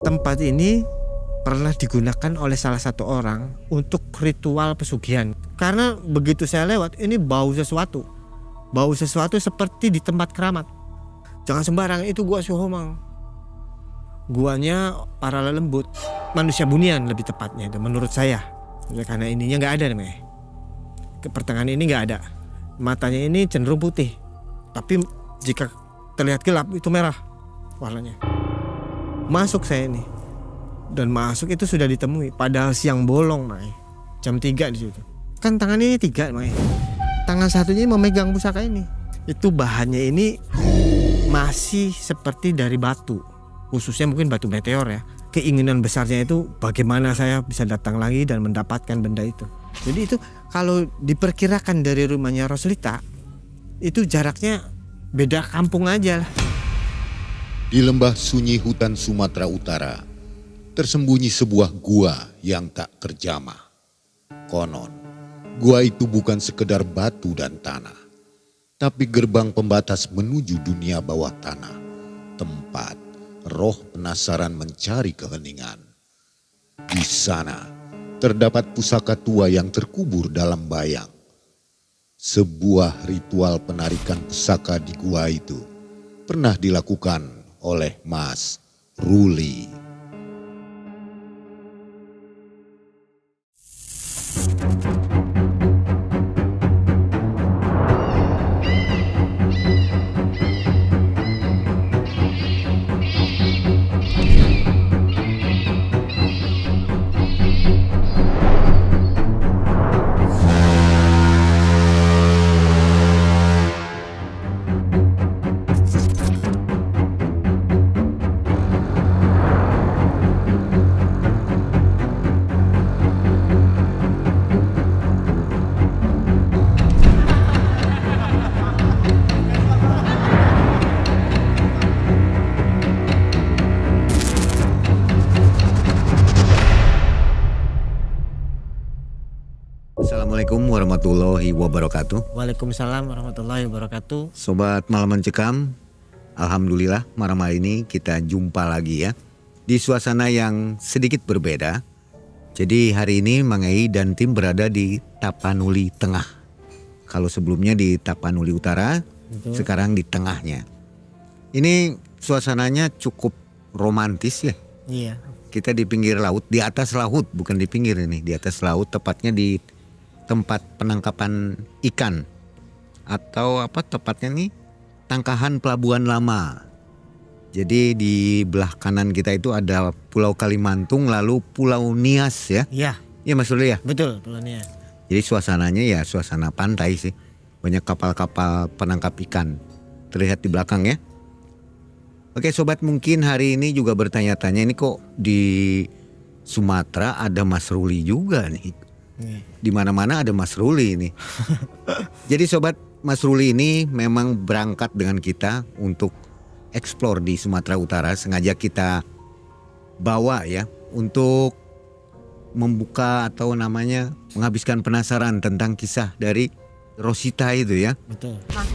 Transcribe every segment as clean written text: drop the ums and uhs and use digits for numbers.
Tempat ini pernah digunakan oleh salah satu orang untuk ritual pesugihan. Karena begitu saya lewat, ini bau sesuatu. Bau sesuatu seperti di tempat keramat. Jangan sembarang, itu gua Syuhomang. Guanya para lelembut, manusia bunian lebih tepatnya itu menurut saya. Karena ininya nggak ada namanya. Ke pertengahan ini nggak ada. Matanya ini cenderung putih. Tapi jika terlihat gelap itu merah warnanya. Masuk saya ini. Dan masuk itu sudah ditemui. Padahal siang bolong, Mai. Jam 3 di situ. Kan tangan ini 3, Mai. Tangan satunya memegang pusaka ini. Itu bahannya ini masih seperti dari batu. Khususnya mungkin batu meteor ya. Keinginan besarnya itu bagaimana saya bisa datang lagi dan mendapatkan benda itu. Jadi itu kalau diperkirakan dari rumahnya Roslita, itu jaraknya beda kampung aja lah. Di lembah sunyi hutan Sumatera Utara, tersembunyi sebuah gua yang tak terjamah. Konon, gua itu bukan sekedar batu dan tanah, tapi gerbang pembatas menuju dunia bawah tanah. Tempat roh penasaran mencari keheningan. Di sana, terdapat pusaka tua yang terkubur dalam bayang. Sebuah ritual penarikan pusaka di gua itu pernah dilakukan oleh Mas Ruli. Assalamualaikum warahmatullahi wabarakatuh. Waalaikumsalam warahmatullahi wabarakatuh. Sobat Malam Mencekam, alhamdulillah malam hari ini kita jumpa lagi ya. Di suasana yang sedikit berbeda. Jadi hari ini Mang Ei dan tim berada di Tapanuli Tengah. Kalau sebelumnya di Tapanuli Utara, Betul. sekarang di tengahnya. Ini suasananya cukup romantis ya. Iya. Kita di pinggir laut, di atas laut, bukan di pinggir ini, di atas laut, tepatnya di tempat penangkapan ikan atau apa tepatnya nih, Tangkahan Pelabuhan Lama. Jadi di belah kanan kita itu ada Pulau Kalimantung, lalu Pulau Nias ya. Iya. Iya Mas Ruli ya. Betul, Pulau-nya. Jadi suasananya ya suasana pantai sih. Banyak kapal-kapal penangkap ikan terlihat di belakang ya. Oke sobat, mungkin hari ini juga bertanya-tanya, ini kok di Sumatera ada Mas Ruli juga nih. Di mana-mana ada Mas Ruli ini. Jadi sobat, Mas Ruli ini memang berangkat dengan kita untuk eksplor di Sumatera Utara. Sengaja kita bawa ya untuk membuka atau namanya menghabiskan penasaran tentang kisah dari Rosita itu ya. Betul. Nah,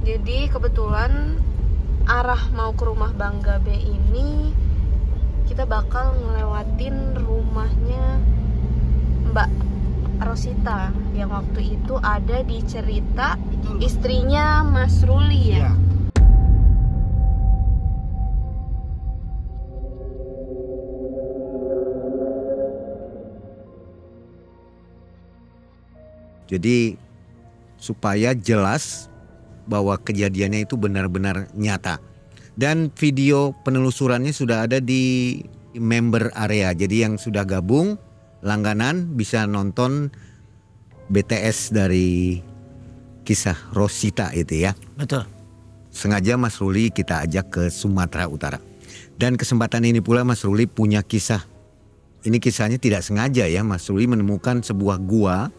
jadi kebetulan arah mau ke rumah Bang Gabe ini kita bakal ngelewatin rumahnya Mbak Rosita yang waktu itu ada di cerita istrinya Mas Ruli ya. Iya. Jadi supaya jelas bahwa kejadiannya itu benar-benar nyata. Dan video penelusurannya sudah ada di member area. Jadi yang sudah gabung langganan bisa nonton BTS dari kisah Rosita itu ya. Betul. Sengaja Mas Ruli kita ajak ke Sumatera Utara. Dan kesempatan ini pula Mas Ruli punya kisah. Ini kisahnya tidak sengaja ya, Mas Ruli menemukan sebuah gua.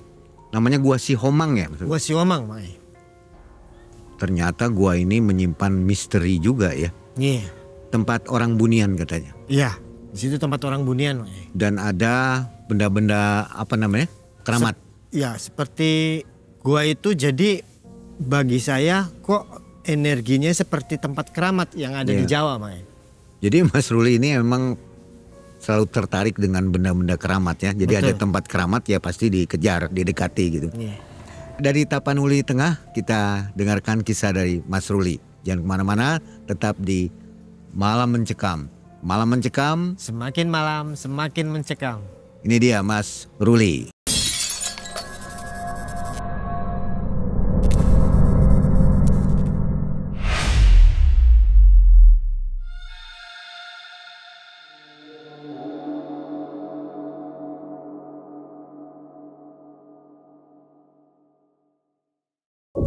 Namanya Gua Syuhomang ya. Gua Syuhomang, Mai. Ternyata gua ini menyimpan misteri juga ya. Iya. Tempat orang bunian katanya. Iya. Di situ tempat orang bunian, Mai. Dan ada benda-benda apa namanya? Keramat. Ya, seperti gua itu jadi bagi saya kok energinya seperti tempat keramat yang ada di Iya. Jawa, Mai. Jadi Mas Ruli ini memang selalu tertarik dengan benda-benda keramat ya. Jadi Betul. ada tempat keramat ya pasti dikejar, didekati gitu. Iya. Dari Tapanuli Tengah kita dengarkan kisah dari Mas Ruli. Jangan kemana-mana, tetap di Malam Mencekam. Malam Mencekam, Semakin malam semakin mencekam. ini dia Mas Ruli.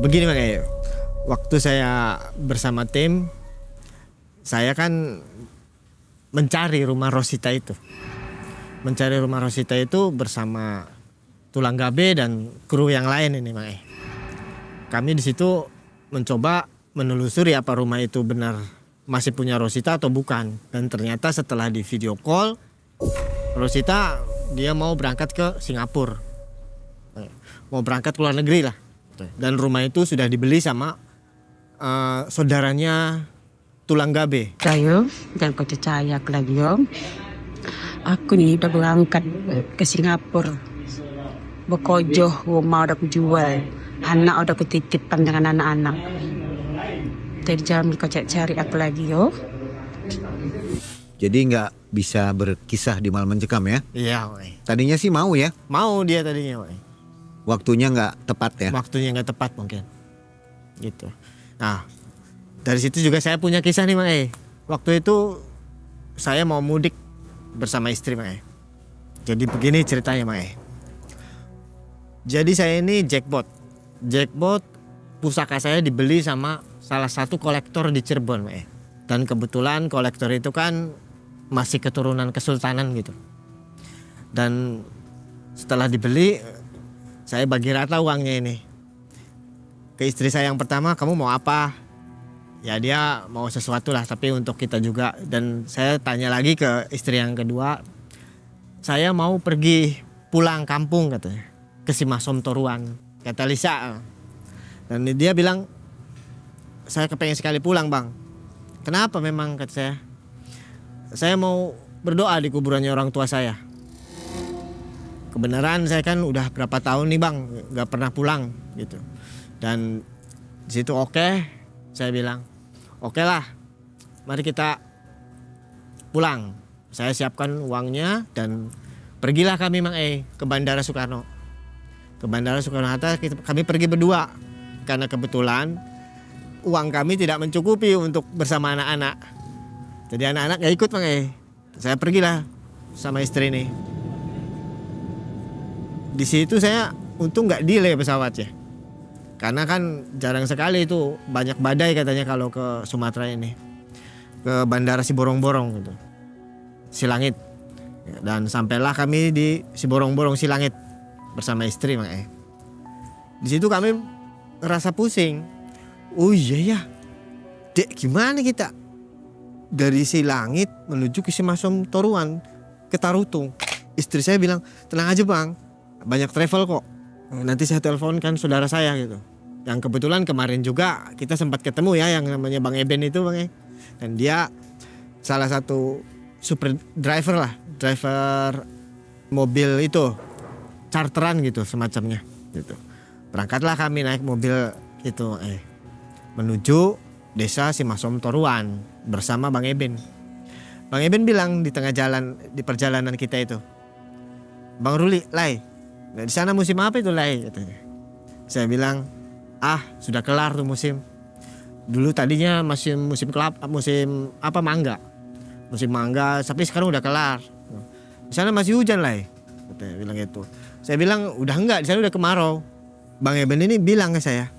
Begini Bang E, waktu saya bersama tim, saya kan mencari rumah Rosita itu. Mencari rumah Rosita itu bersama Tulang Gabe dan kru yang lain ini Bang E. Kami di situ mencoba menelusuri apa rumah itu benar masih punya Rosita atau bukan. Dan ternyata setelah di video call, Rosita dia mau berangkat ke Singapura. Mau berangkat ke luar negeri lah. Dan rumah itu sudah dibeli sama saudaranya Tulang Gabe. Saya dan kau percaya aku lagi om. Aku ni udah berangkat ke Singapura. Bekojoh rumah udah aku jual. Anak udah aku titipkan dengan anak-anak. Jadi jangan kau cari aku lagi yo. Jadi nggak bisa berkisah di Malam Mencekam ya? Iya, woy. Tadinya sih mau ya, Mau dia tadinya, woy. waktunya nggak tepat ya. Waktunya nggak tepat mungkin. Gitu. Nah, dari situ juga saya punya kisah nih, Mang E. Waktu itu saya mau mudik bersama istri, Mang E. Jadi begini ceritanya, Mang E. Jadi saya ini jackpot. Jackpot pusaka saya dibeli sama salah satu kolektor di Cirebon, Mang E. Dan kebetulan kolektor itu kan masih keturunan kesultanan gitu. Dan setelah dibeli, saya bagi rata uangnya ini. Ke istri saya yang pertama, kamu mau apa? Ya dia mau sesuatu lah, tapi untuk kita juga. Dan saya tanya lagi ke istri yang kedua, saya mau pergi pulang kampung katanya, ke Simasom Toruan, kata Lisa. Dan dia bilang, saya kepengen sekali pulang bang. Kenapa memang, kata saya mau berdoa di kuburannya orang tua saya. Kebenaran saya kan udah berapa tahun nih bang gak pernah pulang gitu. Dan disitu oke, saya bilang oke lah, mari kita pulang. Saya siapkan uangnya dan pergilah kami Mang E ke Bandara Soekarno. Ke Bandara Soekarno-Hatta kami pergi berdua. Karena kebetulan uang kami tidak mencukupi untuk bersama anak-anak. Jadi anak-anak gak ikut Mang E. Saya pergilah sama istri nih. Di situ saya untung nggak delay pesawatnya, karena kan jarang sekali itu banyak badai katanya kalau ke Sumatera ini, ke Bandara Siborong-Borong gitu, Silangit. Dan sampailah kami di Siborong-Borong Silangit bersama istri Mang E. Di situ kami ngerasa pusing. Oh iya ya, dek gimana kita dari Silangit menuju ke Simasom Toruan ke Tarutung? Istri saya bilang tenang aja bang, banyak travel kok. Nanti saya teleponkan saudara saya gitu. Yang kebetulan kemarin juga kita sempat ketemu ya yang namanya Bang Eben itu Bang E. Dan dia salah satu super driver lah, driver mobil itu charteran gitu semacamnya gitu. Berangkatlah kami naik mobil itu menuju desa Simasom Toruan bersama Bang Eben. Bang Eben bilang di tengah jalan di perjalanan kita itu, Bang Ruli, Lai, nah, di sana musim apa itu Lai? Katanya. Saya bilang, sudah kelar tuh musim. Dulu tadinya masih musim mangga. Musim mangga, tapi sekarang udah kelar. Di sana masih hujan Lai. Katanya bilang gitu. Saya bilang, udah enggak, di sana udah kemarau. Bang Eben ini bilang ke saya,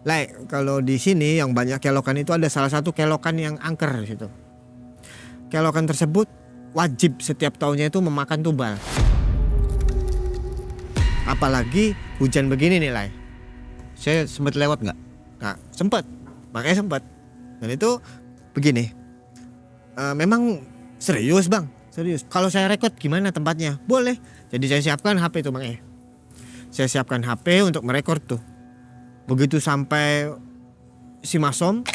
Lai, kalau di sini yang banyak kelokan itu ada salah satu kelokan yang angker di situ. Kelokan tersebut wajib setiap tahunnya itu memakan tubal. Apalagi hujan begini nih Lai. Saya sempat lewat nggak? Nah, sempat, makanya sempat. Dan itu begini, memang serius bang, serius. Kalau saya rekod gimana tempatnya? Boleh. Jadi saya siapkan HP itu bang E. Saya siapkan HP untuk merekod tuh. Begitu sampai Simasom,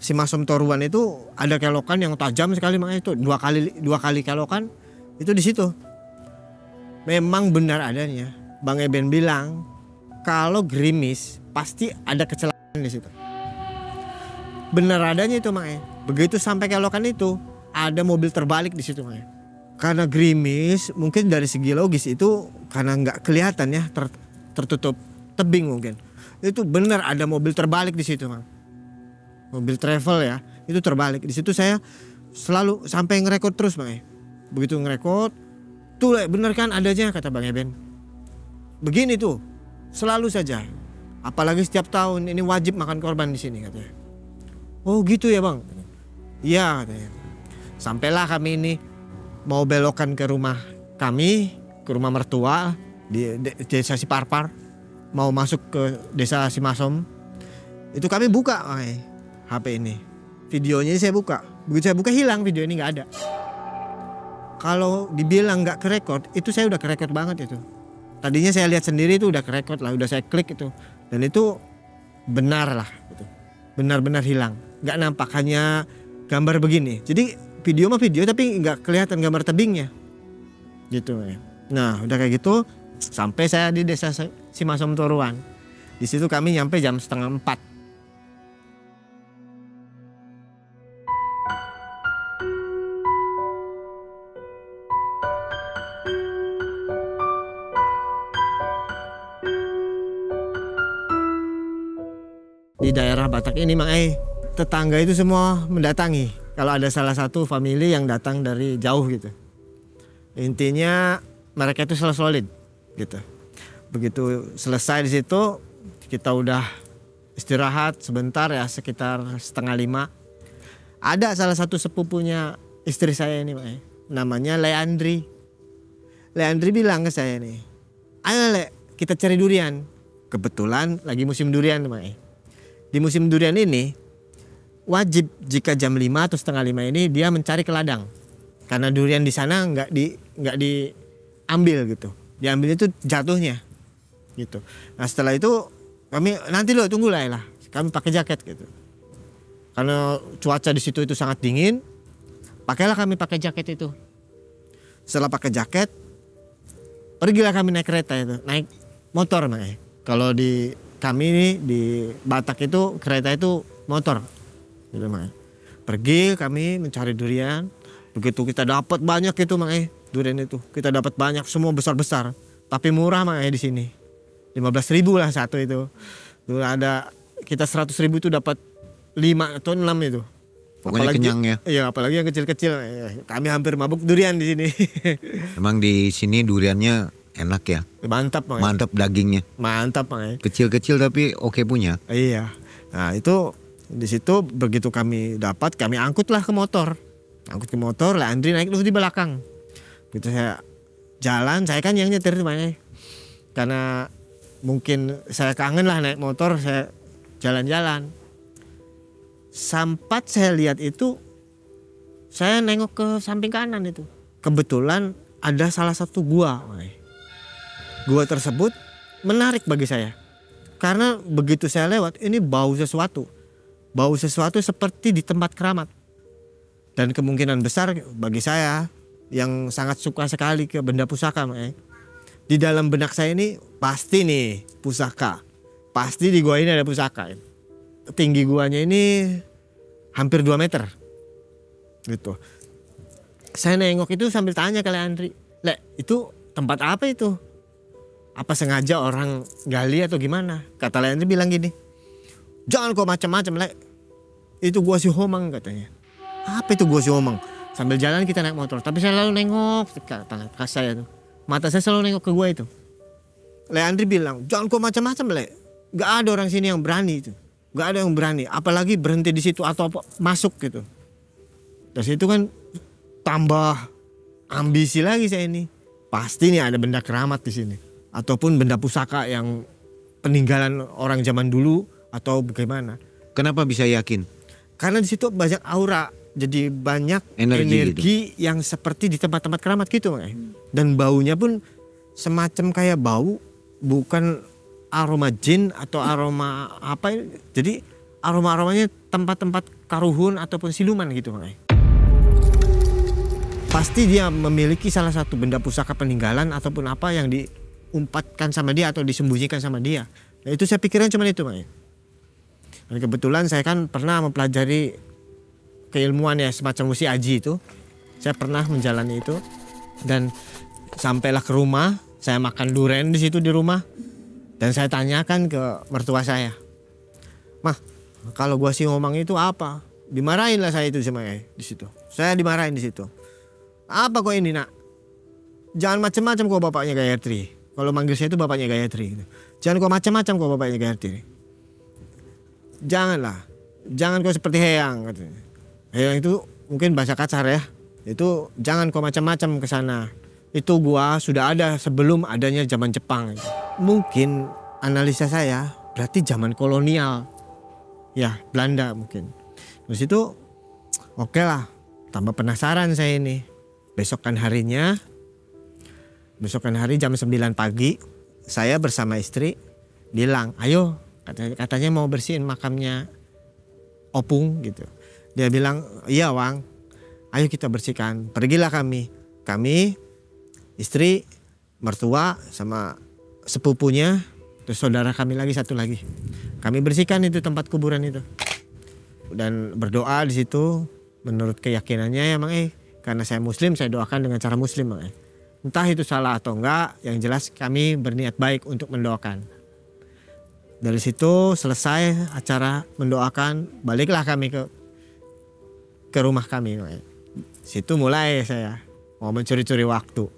Simasem Toruan itu ada kelokan yang tajam sekali, makanya itu dua kali kelokan itu di situ. Memang benar adanya. Bang Eben bilang kalau gerimis pasti ada kecelakaan di situ. Benar adanya itu makanya. Begitu sampai kelokan itu ada mobil terbalik di situ makanya. Karena gerimis mungkin dari segi logis itu karena nggak kelihatan ya, tertutup tebing mungkin. Itu benar ada mobil terbalik di situ, Mang. Mobil travel ya, itu terbalik. Di situ saya selalu sampai ngerekord terus, Bang. Begitu ngerekord, tuh bener kan adanya kata Bang Eben. Begini tuh, selalu saja. Apalagi setiap tahun ini wajib makan korban di sini katanya. Oh gitu ya, Bang. Iya katanya. Sampailah kami ini mau belokan ke rumah kami, ke rumah mertua di desa Siparpar, mau masuk ke desa Simasem. Itu kami buka, HP ini, videonya saya buka. Begitu saya buka hilang, video ini nggak ada. Kalau dibilang nggak kerekord, itu saya udah kerekord banget itu. Tadinya saya lihat sendiri itu udah kerekord lah, udah saya klik itu, dan itu benar lah, gitu. Benar-benar hilang, nggak nampak, hanya gambar begini. Jadi video mah video tapi nggak kelihatan gambar tebingnya, gitu ya. Nah udah kayak gitu, sampai saya di desa Simasem Toruan. Di situ kami nyampe jam 3:30. Di daerah Batak ini, Mang, tetangga itu semua mendatangi. Kalau ada salah satu family yang datang dari jauh gitu. Intinya mereka itu selalu solid gitu. Begitu selesai di situ, kita udah istirahat sebentar ya, sekitar 4:30. Ada salah satu sepupunya istri saya ini, Mang, namanya Leandri. Leandri bilang ke saya nih, ayo Le, kita cari durian. Kebetulan lagi musim durian, Mang. Di musim durian ini wajib jika jam 5 atau 4:30 ini dia mencari ke ladang. Karena durian di sana nggak diambil gitu. Diambil itu jatuhnya gitu. Nah setelah itu kami nanti lo tunggu lah. Kami pakai jaket gitu. Karena cuaca di situ itu sangat dingin, pakailah kami pakai jaket itu. Setelah pakai jaket, pergilah kami naik kereta itu, naik motor, Mang. Kalau di kami ini di Batak itu kereta itu motor, gitu, Mang. Pergi kami mencari durian. Begitu kita dapat banyak itu, Mang, durian itu kita dapat banyak, semua besar-besar, tapi murah, Mang, di sini 15.000 lah satu itu. Tuh ada kita 100.000 itu dapat 5 atau 6 itu. Pokoknya apalagi, kenyang ya. Iya, apalagi yang kecil-kecil. Kami hampir mabuk durian di sini. Emang di sini duriannya enak ya. Mantap, Mang. Mantap dagingnya. Mantap, Mang. Kecil-kecil tapi oke punya. Iya. Nah itu di situ begitu kami dapat, kami angkutlah ke motor. Angkut ke motor, lah Andri naik dulu di belakang. Begitu saya jalan, saya kan yang nyetir, Mang. Karena mungkin saya kangen lah naik motor, saya jalan-jalan. Sampai saya lihat itu, saya nengok ke samping kanan itu. Kebetulan ada salah satu gua. Gua tersebut menarik bagi saya. Karena begitu saya lewat, ini bau sesuatu. Bau sesuatu seperti di tempat keramat. Dan kemungkinan besar bagi saya yang sangat suka sekali ke benda pusaka, di dalam benak saya ini pasti nih pusaka. Pasti di gua ini ada pusaka. Tinggi guanya ini hampir 2 meter. Gitu. Saya nengok itu sambil tanya ke Leandri, Le, itu tempat apa itu? Apa sengaja orang gali atau gimana? Kata Leandri bilang gini, jangan kok macam-macam, Le. Itu gua si Homang katanya. Apa itu gua si Homang? Sambil jalan kita naik motor, tapi saya lalu nengok ke saya tuh. Mata saya selalu nengok ke gua itu. Leandri bilang, jangan kok macam-macam, Le. Gak ada orang sini yang berani itu. Gak ada yang berani, apalagi berhenti di situ atau masuk gitu. Dari situ kan tambah ambisi lagi saya ini. Pasti nih ada benda keramat di sini. Ataupun benda pusaka yang peninggalan orang zaman dulu atau bagaimana. Kenapa bisa yakin? Karena di situ banyak aura, jadi banyak energi yang seperti di tempat-tempat keramat gitu, Mang. Dan baunya pun semacam kayak bau, bukan aroma jin atau aroma apa. Jadi aroma-aromanya tempat-tempat karuhun ataupun siluman gitu makanya. Pasti dia memiliki salah satu benda pusaka peninggalan ataupun apa yang diumpatkan sama dia atau disembunyikan sama dia. Nah, itu saya pikirin cuma itu makanya. Dan kebetulan saya kan pernah mempelajari keilmuan ya semacam Wusi Aji itu. Saya pernah menjalani itu dan sampailah ke rumah, saya makan durian di situ di rumah dan saya tanyakan ke mertua saya, "Mah, kalau gua si ngomong itu apa?" Dimarahin lah saya itu sama di situ. Saya dimarahin di situ. "Apa kok ini nak? Jangan macam-macam kok bapaknya Gayatri." Kalau manggil saya itu bapaknya Gayatri. Gitu. "Jangan kok macam-macam kok bapaknya Gayatri. Janganlah, jangan kok seperti Heyang." Katanya. Heyang itu mungkin bahasa kasar ya. Itu jangan kok macam-macam ke sana. Itu gua sudah ada sebelum adanya zaman Jepang. Gitu. Mungkin analisa saya berarti zaman kolonial. Ya, Belanda mungkin. Terus itu oke lah, tambah penasaran saya ini. Besokan hari jam 9 pagi, saya bersama istri bilang, "Ayo," katanya mau bersihin makamnya Opung gitu. Dia bilang, "Iya Wang, ayo kita bersihkan." Pergilah kami, istri, mertua sama sepupunya, terus saudara kami lagi satu lagi. Kami bersihkan itu tempat kuburan itu. Dan berdoa di situ menurut keyakinannya ya Mang karena saya muslim, saya doakan dengan cara muslim Mang. Entah itu salah atau enggak, yang jelas kami berniat baik untuk mendoakan. Dari situ selesai acara mendoakan, baliklah kami ke rumah kami Mang. Situ mulai saya mau mencuri-curi waktu.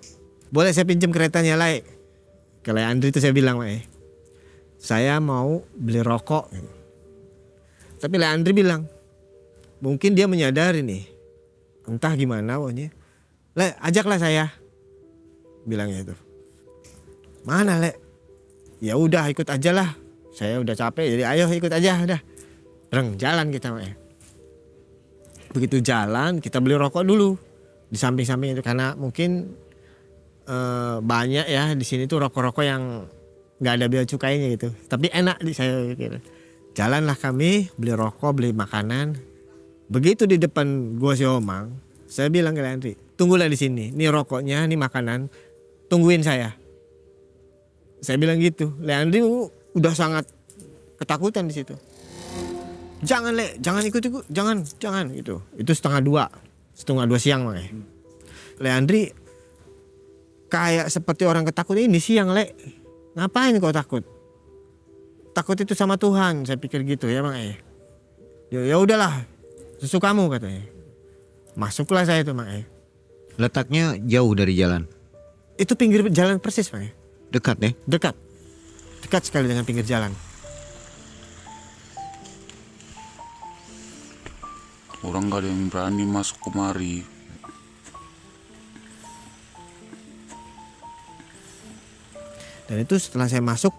"Boleh saya pinjam keretanya Lai?" Ke Lai Andri itu saya bilang Mang, "Saya mau beli rokok." Tapi Lai Andri bilang, mungkin dia menyadari nih, entah gimana pokoknya, "Le, ajaklah saya," bilangnya itu. "Mana Le?" "Ya udah ikut aja lah, saya udah capek jadi ayo ikut aja udah." Jalan kita Mak. Begitu jalan kita beli rokok dulu di samping-samping itu karena mungkin banyak ya di sini tuh rokok-rokok yang nggak ada bea cukainya gitu, tapi enak di saya gitu. Jalanlah kami beli rokok, beli makanan. Begitu di depan gua si Omang, saya bilang ke Leandri, "Tunggulah di sini. Nih rokoknya, nih makanan. Tungguin saya." Saya bilang gitu. Leandri udah sangat ketakutan di situ. "Jangan Le, jangan ikut-ikut, jangan gitu." Itu setengah dua siang makanya. Leandri kayak seperti orang ketakutan, "Ini siang Le, ngapain kau takut? Takut itu sama Tuhan," saya pikir gitu ya Mang. Ya udahlah, sesukamu katanya. Masuklah saya itu Mang. Letaknya jauh dari jalan. Itu pinggir jalan persis Mang. Dekat ya? Dekat sekali dengan pinggir jalan. Orang gak ada yang berani masuk kemari. Dan itu setelah saya masuk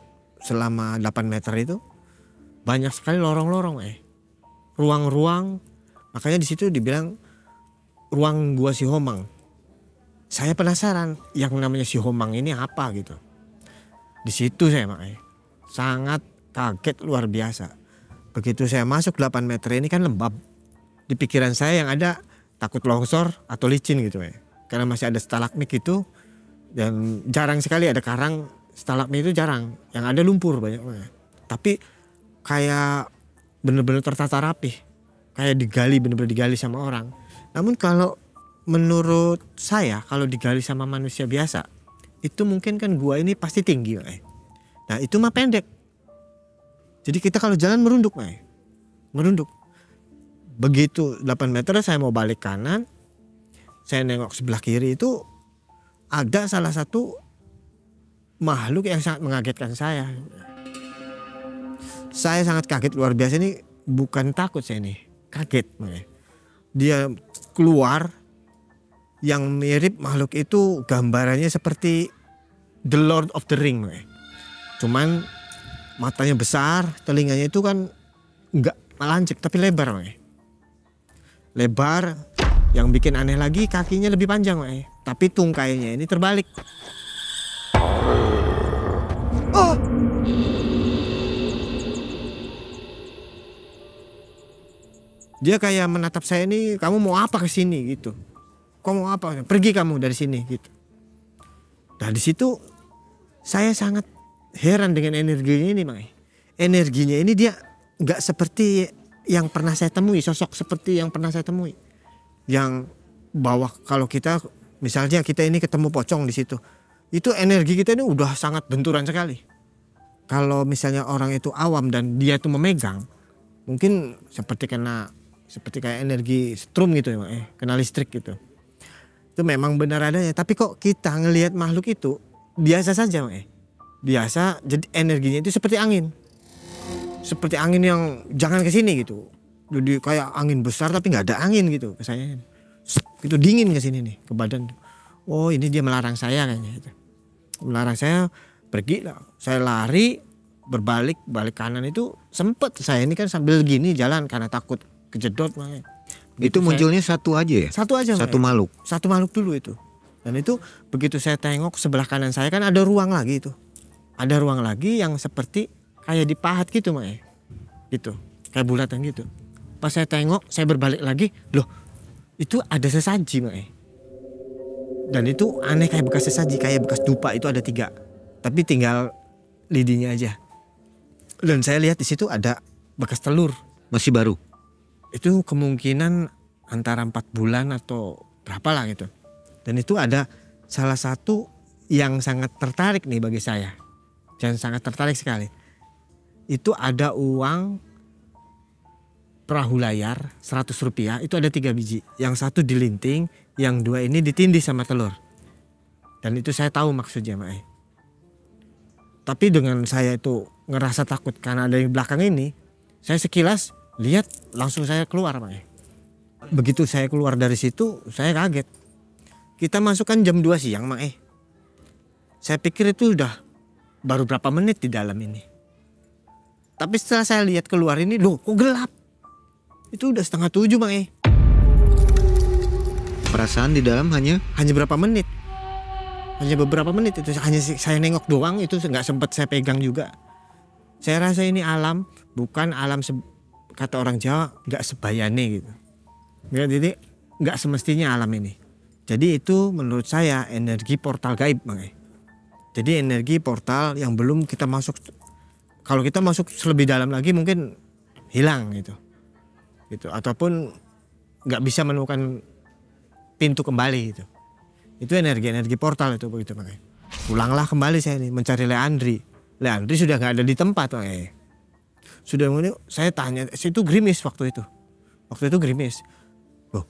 selama 8 meter itu banyak sekali lorong-lorong ruang-ruang, makanya di situ dibilang ruang gua si Homang. Saya penasaran yang namanya si Homang ini apa gitu. Di situ saya makanya sangat kaget luar biasa. Begitu saya masuk 8 meter ini kan lembab. Di pikiran saya yang ada takut longsor atau licin gitu karena masih ada stalagmit gitu dan jarang sekali ada karang. Stalagmit itu jarang, yang ada lumpur banyak banget. Tapi kayak bener-bener tertata rapi, kayak bener-bener digali sama orang. Namun kalau menurut saya kalau digali sama manusia biasa, itu mungkin kan gua ini pasti tinggi, nah itu mah pendek. Jadi kita kalau jalan merunduk, merunduk. Begitu 8 meter saya mau balik kanan, saya nengok sebelah kiri itu ada salah satu makhluk yang sangat mengagetkan saya. Saya sangat kaget luar biasa, ini bukan takut saya nih, kaget. Dia keluar yang mirip makhluk itu gambarannya seperti The Lord of the Ring. Cuman matanya besar, telinganya itu kan enggak lancip tapi lebar. Lebar, yang bikin aneh lagi kakinya lebih panjang. Tapi tungkainya ini terbalik. Oh. Dia kayak menatap saya ini, kamu mau apa ke sini gitu. Kamu mau apa? Pergi kamu dari sini gitu. Nah di situ saya sangat heran dengan energinya ini, Mang. Energinya ini dia nggak seperti yang pernah saya temui, sosok seperti yang pernah saya temui. Yang bawah kalau kita misalnya kita ini ketemu pocong di situ, itu energi kita ini udah sangat benturan sekali. Kalau misalnya orang itu awam dan dia itu memegang, mungkin seperti kayak energi strum gitu ya, kena listrik gitu. Itu memang benar adanya. Tapi kok kita ngelihat makhluk itu biasa saja, biasa. Jadi energinya itu seperti angin yang jangan ke sini gitu. Jadi kayak angin besar tapi nggak ada angin gitu ke saya. Itu dingin ke sini nih ke badan. Oh ini dia melarang saya kayaknya. Gitu. Melarang saya pergi lah. Saya lari balik kanan itu sempet saya ini kan sambil gini jalan karena takut kejedot. Itu munculnya satu aja ya? Satu aja. Satu makhluk? Satu makhluk dulu itu. Dan itu begitu saya tengok sebelah kanan saya kan ada ruang lagi itu. Ada ruang lagi yang seperti kayak dipahat gitu gitu. Kayak bulatan gitu. Pas saya tengok saya berbalik lagi. Loh itu ada sesaji Dan itu aneh kayak bekas sesaji. Kayak bekas dupa itu ada 3. Tapi tinggal lidinya aja. Dan saya lihat di situ ada bekas telur. Masih baru? Itu kemungkinan antara 4 bulan atau berapa lah gitu. Dan itu ada salah satu yang sangat tertarik nih bagi saya. Dan sangat tertarik sekali. Itu ada uang perahu layar 100 rupiah. Itu ada 3 biji. Yang satu dilinting, yang 2 ini ditindih sama telur. Dan itu saya tahu maksudnya Tapi dengan saya itu ngerasa takut karena ada yang belakang ini. Saya sekilas lihat langsung saya keluar Begitu saya keluar dari situ saya kaget. Kita masukkan jam 2 siang Saya pikir itu udah baru berapa menit di dalam ini. Tapi setelah saya lihat keluar ini, loh kok gelap. Itu udah 6:30 Perasaan di dalam hanya berapa menit. Hanya beberapa menit itu. Hanya saya nengok doang itu nggak sempat saya pegang juga. Saya rasa ini alam, bukan alam kata orang Jawa nggak sebayane gitu. Jadi nggak semestinya alam ini. Jadi itu menurut saya energi portal gaib Jadi energi portal yang belum kita masuk. Kalau kita masuk lebih dalam lagi mungkin hilang gitu. Ataupun nggak bisa menemukan pintu kembali gitu. Itu energi portal itu begitu Pulanglah kembali saya nih mencari Leandri. Leandri sudah nggak ada di tempat Sudah saya tanya, itu gerimis waktu itu. Waktu itu gerimis. Loh,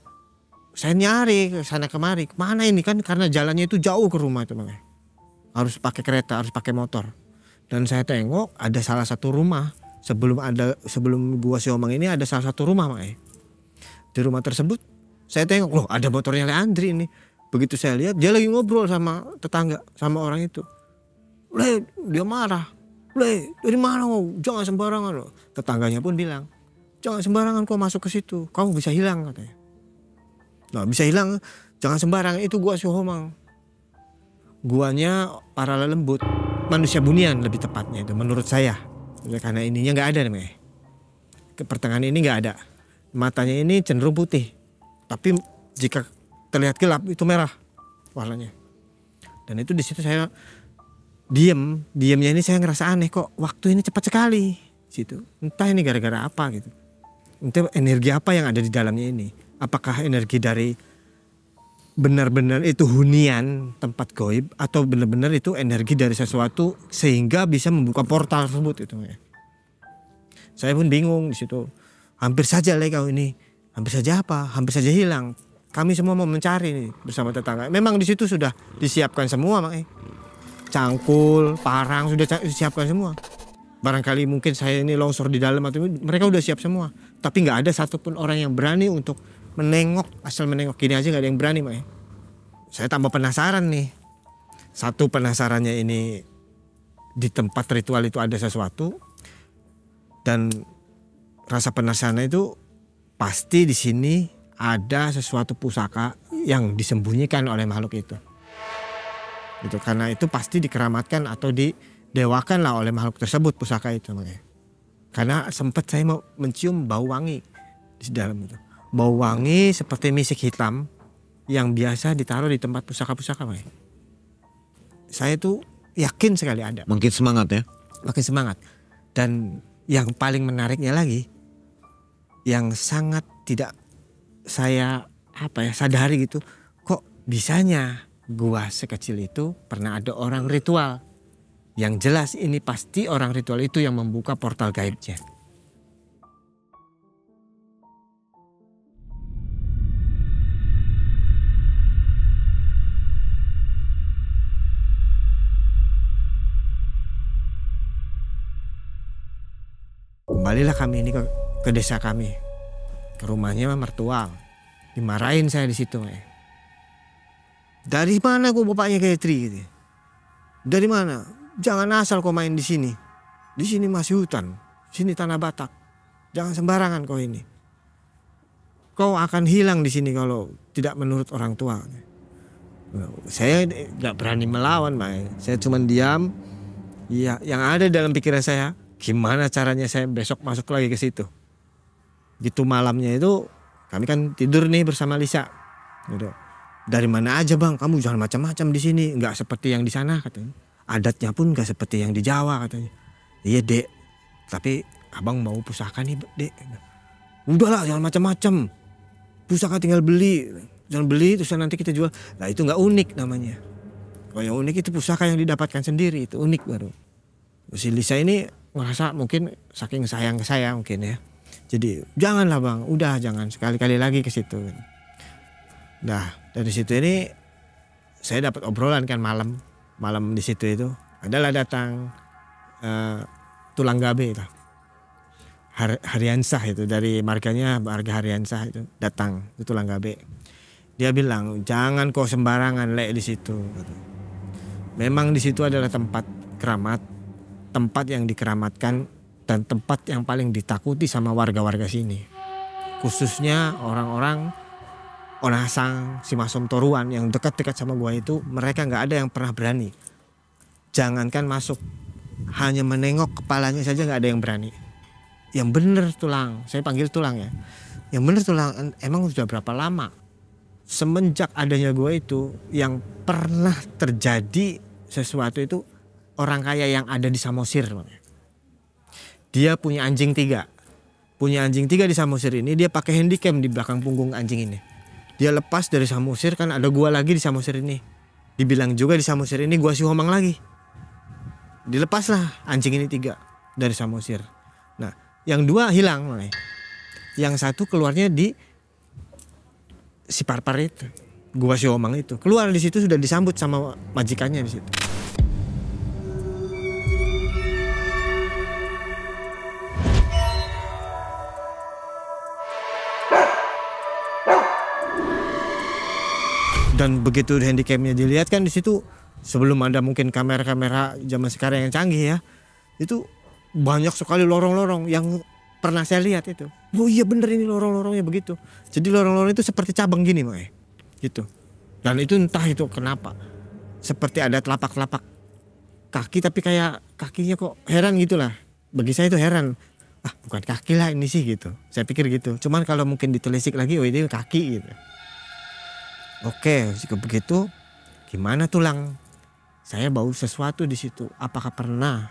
saya nyari ke sana kemari. Kemana ini kan karena jalannya itu jauh ke rumah itu Harus pakai kereta, harus pakai motor. Dan saya tengok ada salah satu rumah sebelum gua Siomang ini ada salah satu rumah Di rumah tersebut saya tengok loh ada motornya Leandri ini. Begitu saya lihat dia lagi ngobrol sama tetangga, sama orang itu. Dia marah. Dari mana kau? Jangan sembarangan loh. Tetangganya pun bilang, jangan sembarangan kau masuk ke situ. Kamu bisa hilang katanya. Nah bisa hilang, jangan sembarangan, itu gua Siomang. Guanya para lelembut. Manusia bunian lebih tepatnya itu menurut saya. Karena ininya nggak ada ke pertengahan ini nggak ada. Matanya ini cenderung putih. Tapi jika terlihat gelap itu merah warnanya. Dan itu di situ saya diamnya ini saya ngerasa aneh kok waktu ini cepat sekali situ. Entah ini gara-gara apa gitu. Entah energi apa yang ada di dalamnya ini. Apakah energi dari benar-benar itu hunian tempat gaib atau benar-benar itu energi dari sesuatu sehingga bisa membuka portal tersebut itu Saya pun bingung di situ. Hampir saja kau ini. Hampir saja apa? Hampir saja hilang. Kami semua mau mencari nih bersama tetangga. Memang di situ sudah disiapkan semua Cangkul, parang sudah disiapkan semua. Barangkali mungkin saya ini longsor di dalam atau mereka udah siap semua. Tapi nggak ada satupun orang yang berani untuk menengok, asal menengok gini aja nggak ada yang berani Saya tambah penasaran nih. Satu penasarannya ini di tempat ritual itu ada sesuatu dan rasa penasaran itu pasti di sini ada sesuatu pusaka yang disembunyikan oleh makhluk itu. Gitu karena itu pasti dikeramatkan atau didewakan lah oleh makhluk tersebut pusaka itu Karena sempat saya mau mencium bau wangi di dalam itu. Bau wangi seperti misik hitam yang biasa ditaruh di tempat pusaka-pusaka, Mai. Saya tuh yakin sekali ada. Makin semangat ya. Makin semangat. Dan yang paling menariknya lagi, yang sangat tidak saya sadari gitu, kok bisanya gua sekecil itu pernah ada orang ritual. Yang jelas ini pasti orang ritual itu yang membuka portal gaibnya. Kembalilah kami ini ke desa kami, ke rumahnya mertua. Dimarahin saya di situ. Dari mana kok bapaknya Katri? Gitu. Dari mana? Jangan asal kau main di sini. Di sini masih hutan, sini tanah Batak. Jangan sembarangan kau ini. Kau akan hilang di sini kalau tidak menurut orang tua. Saya nggak berani melawan, Mbak. Saya cuma diam. Ya, yang ada dalam pikiran saya, gimana caranya saya besok masuk lagi ke situ. Gitu malamnya itu kami kan tidur nih bersama Lisa. Gitu. Dari mana aja bang, kamu jangan macam-macam di sini, nggak seperti yang di sana katanya. Adatnya pun nggak seperti yang di Jawa katanya. Iya dek, tapi abang mau pusaka nih dek. Udahlah jangan macam-macam, pusaka tinggal beli, jangan beli terus nanti kita jual. Nah itu nggak unik namanya. Kalau yang unik itu pusaka yang didapatkan sendiri, itu unik baru. Si Lisa ini ngerasa mungkin saking sayang ke saya mungkin ya. Jadi janganlah bang, udah jangan sekali-kali lagi ke situ. Nah dari situ ini saya dapat obrolan kan malam di situ itu adalah datang Tulang Gabe itu. Haryansah itu dari marga Haryansah itu datang ke Tulang Gabe. Dia bilang jangan kau sembarangan di situ. Memang di situ adalah tempat keramat, tempat yang dikeramatkan dan tempat yang paling ditakuti sama warga-warga sini. Khususnya orang-orang Onasang, Simasom Toruan yang dekat-dekat sama gua itu, mereka nggak ada yang pernah berani. Jangankan masuk, hanya menengok kepalanya saja nggak ada yang berani. Yang bener Tulang, saya panggil Tulang ya. Yang bener Tulang, emang sudah berapa lama? Semenjak adanya gua itu, yang pernah terjadi sesuatu itu orang kaya yang ada di Samosir. Dia punya anjing 3. Punya anjing 3 di Samosir ini, dia pakai handycam di belakang punggung anjing ini. Dia lepas dari Samosir, kan ada gua lagi di Samosir ini. Dibilang juga di Samosir ini gua si Homang lagi. Dilepaslah anjing ini 3 dari Samosir. Nah, yang 2 hilang. Yang 1 keluarnya di si Parpar itu. Gua si Homang itu. Keluar di situ sudah disambut sama majikannya di situ. Dan begitu handycamnya dilihat kan di situ, sebelum ada mungkin kamera-kamera zaman sekarang yang canggih ya, itu banyak sekali lorong-lorong yang pernah saya lihat itu. Oh iya bener ini lorong-lorongnya begitu. Jadi lorong-lorong itu seperti cabang gini gitu. Dan itu entah itu kenapa, seperti ada telapak-telapak kaki tapi kayak kakinya kok heran gitulah. Bagi saya itu heran. Ah bukan kaki lah ini sih gitu. Saya pikir gitu. Cuman kalau mungkin ditelisik lagi, oh ini kaki gitu. Oke, jika begitu, gimana Tulang? Saya bau sesuatu di situ. Apakah pernah?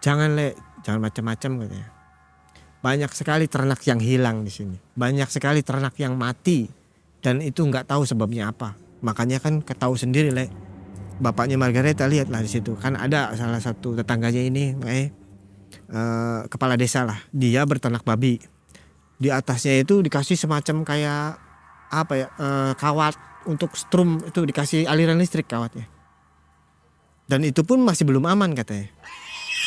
Jangan jangan macam-macam katanya. Banyak sekali ternak yang hilang di sini. Banyak sekali ternak yang mati dan itu nggak tahu sebabnya apa. Makanya kan ketahui sendiri bapaknya Margareta lihatlah di situ. Kan ada salah satu tetangganya ini, kepala desa lah. Dia berternak babi. Di atasnya itu dikasih semacam kayak kawat untuk strum, itu dikasih aliran listrik kawatnya. Dan itu pun masih belum aman katanya.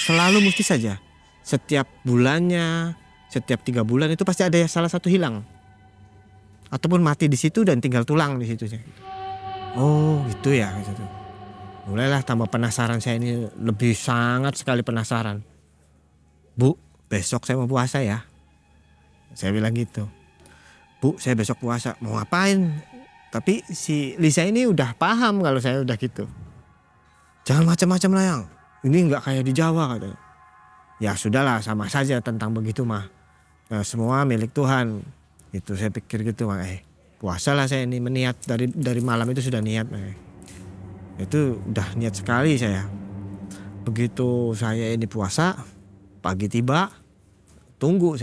Selalu mesti saja setiap bulannya, setiap 3 bulan itu pasti ada salah satu hilang ataupun mati di situ dan tinggal tulang di situ. Oh gitu ya gitu. Mulailah tambah penasaran saya ini, lebih sangat sekali penasaran. Bu, besok saya mau puasa ya. Saya bilang gitu. Bu, saya besok puasa. Mau ngapain? Tapi si Lisa ini udah paham kalau saya udah gitu. Jangan macam-macam lah yang. Ini nggak kayak di Jawa katanya. Ya sudahlah, sama saja tentang begitu mah. Nah, semua milik Tuhan. Itu saya pikir gitu, puasa lah saya ini, meniat dari malam itu sudah niat. Itu udah niat sekali saya. Begitu saya ini puasa, pagi tiba, tunggu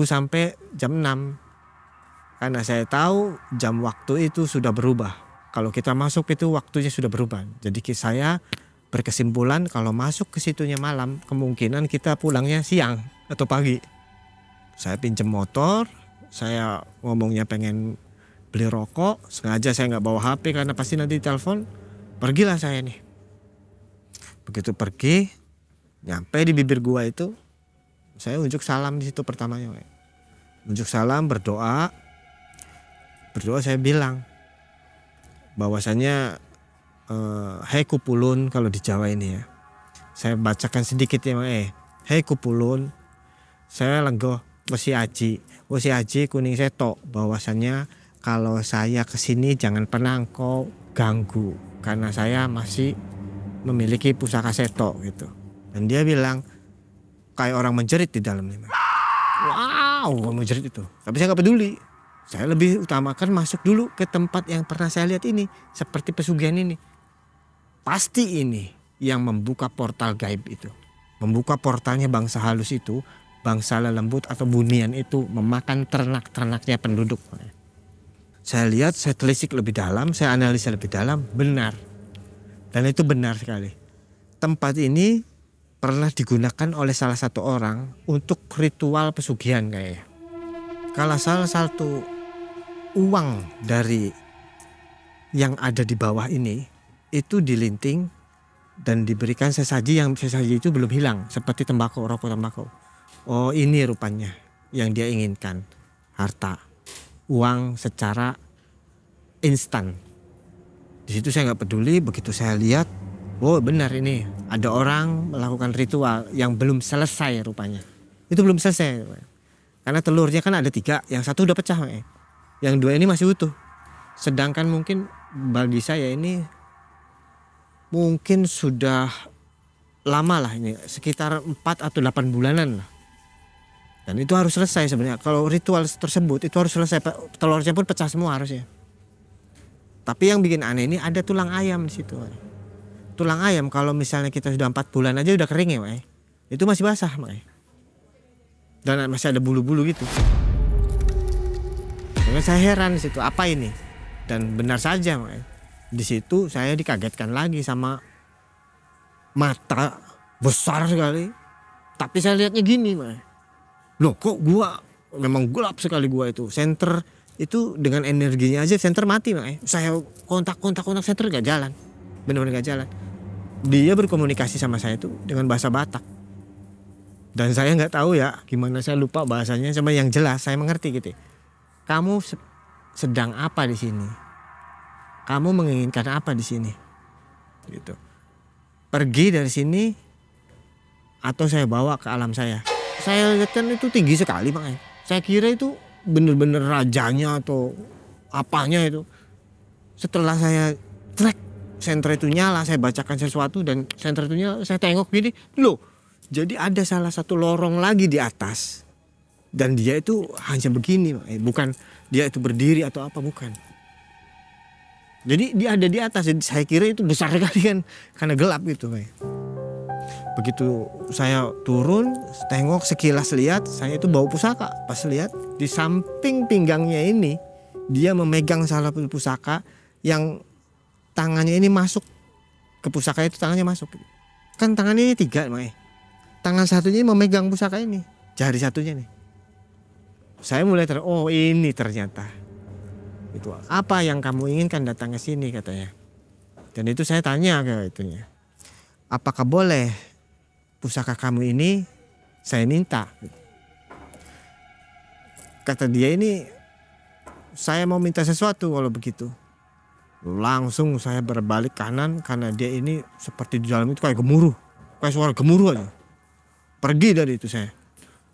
sampai jam 6. Karena saya tahu jam waktu itu sudah berubah. Kalau kita masuk itu waktunya sudah berubah. Jadi saya berkesimpulan kalau masuk ke situnya malam, kemungkinan kita pulangnya siang atau pagi. Saya pinjam motor, saya ngomongnya pengen beli rokok, sengaja saya nggak bawa HP karena pasti nanti telepon. Pergilah saya nih. Begitu pergi, nyampe di bibir gua itu, saya unjuk salam di situ pertamanya. Unjuk salam, berdoa saya bilang bahwasanya hei kupulun kalau di Jawa ini ya. Saya bacakan sedikit ya, hei kupulun, saya lenggo wesi aji kuning seto, bahwasanya kalau saya kesini jangan pernah engkau ganggu karena saya masih memiliki pusaka seto gitu. Dan dia bilang kayak orang menjerit di dalamnya. Wow, menjerit itu. Tapi saya nggak peduli. Saya lebih utamakan masuk dulu ke tempat yang pernah saya lihat ini, seperti pesugihan ini. Pasti ini yang membuka portal gaib itu. Membuka portalnya bangsa halus itu, bangsa lelembut atau bunian itu memakan ternak-ternaknya penduduk. Saya lihat, saya telisik lebih dalam, saya analisa lebih dalam, benar. Dan itu benar sekali. Tempat ini pernah digunakan oleh salah satu orang untuk ritual pesugihan kayaknya. Kalau salah satu uang dari yang ada di bawah ini itu dilinting dan diberikan sesaji yang sesaji itu belum hilang, seperti tembakau, rokok tembakau. Oh, ini rupanya yang dia inginkan, harta, uang secara instan. Di situ saya nggak peduli. Begitu saya lihat, oh benar ini ada orang melakukan ritual yang belum selesai rupanya. Itu belum selesai karena telurnya kan ada 3, yang satu udah pecah, yang 2 ini masih utuh. Sedangkan mungkin bagi saya ini mungkin sudah lama lah ini, sekitar 4 atau 8 bulanan lah. Dan itu harus selesai sebenarnya. Kalau ritual tersebut itu harus selesai, telurnya pun pecah semua harusnya. Tapi yang bikin aneh ini ada tulang ayam di situ. Tulang ayam kalau misalnya kita sudah 4 bulan aja udah kering ya, itu masih basah, dan masih ada bulu-bulu gitu. Makanya saya heran di situ, apa ini? Dan benar saja, di situ saya dikagetkan lagi sama mata besar sekali. Tapi saya lihatnya gini, loh kok gua memang gelap sekali gua itu. Senter itu dengan energinya aja senter mati, saya kontak senter gak jalan, benar-benar gak jalan. Dia berkomunikasi sama saya itu dengan bahasa Batak. Dan saya nggak tahu ya gimana, saya lupa bahasanya, cuma yang jelas saya mengerti gitu. Kamu sedang apa di sini? Kamu menginginkan apa di sini? Gitu. Pergi dari sini atau saya bawa ke alam saya. Saya lihat kan itu tinggi sekali, makanya. Saya kira itu bener-bener rajanya atau apanya itu. Setelah saya track senter itu nyala, saya bacakan sesuatu dan senter itu nyala, saya tengok gini, loh. Jadi ada salah satu lorong lagi di atas. Dan dia itu hanya begini, bukan dia itu berdiri atau apa, bukan. Jadi dia ada di atas, saya kira itu besar sekali kan, karena gelap gitu. Begitu saya turun, tengok sekilas lihat, saya itu bawa pusaka. Pas lihat di samping pinggangnya ini, dia memegang salah satu pusaka yang tangannya ini masuk ke pusaka itu, tangannya masuk. Kan tangannya ini 3, tangan satunya memegang pusaka ini, jari satunya nih. Saya mulai oh ini ternyata. Itu apa yang kamu inginkan datang ke sini, katanya. Dan itu saya tanya ke itunya. Apakah boleh pusaka kamu ini saya minta? Kata dia ini, saya mau minta sesuatu kalau begitu. Langsung saya berbalik kanan karena dia ini seperti di dalam itu kayak gemuruh. Kayak suara gemuruh aja. Pergi dari itu saya.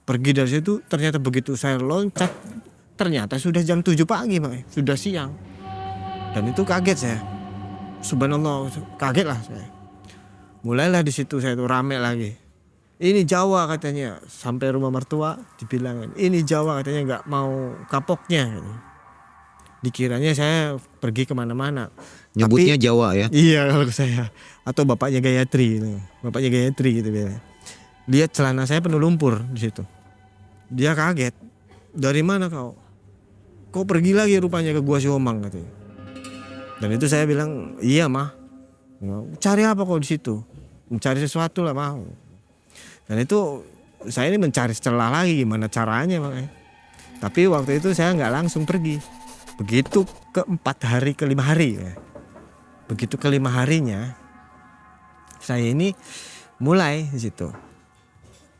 Pergi dari situ, ternyata begitu saya loncat, ternyata sudah jam 7 pagi, sudah siang. Dan itu kaget saya. Subhanallah, kaget lah saya. Mulailah di situ saya itu rame lagi. Ini Jawa katanya, sampai rumah mertua dibilang ini Jawa katanya, nggak mau kapoknya. Dikiranya saya pergi kemana-mana. Nyebutnya Jawa ya. Iya kalau saya. Atau bapaknya Gayatri, bapaknya Gayatri gitu biasanya. Lihat celana saya penuh lumpur di situ. Dia kaget. Dari mana kau? Kau pergi lagi rupanya ke Gua Siomang katanya. Dan itu saya bilang, iya mah. Cari apa kau di situ? Mencari sesuatu lah mau. Dan itu saya ini mencari celah lagi gimana caranya makanya. Tapi waktu itu saya nggak langsung pergi. Begitu ke 4 hari ke 5 hari ya. Begitu ke 5 harinya saya ini mulai di situ.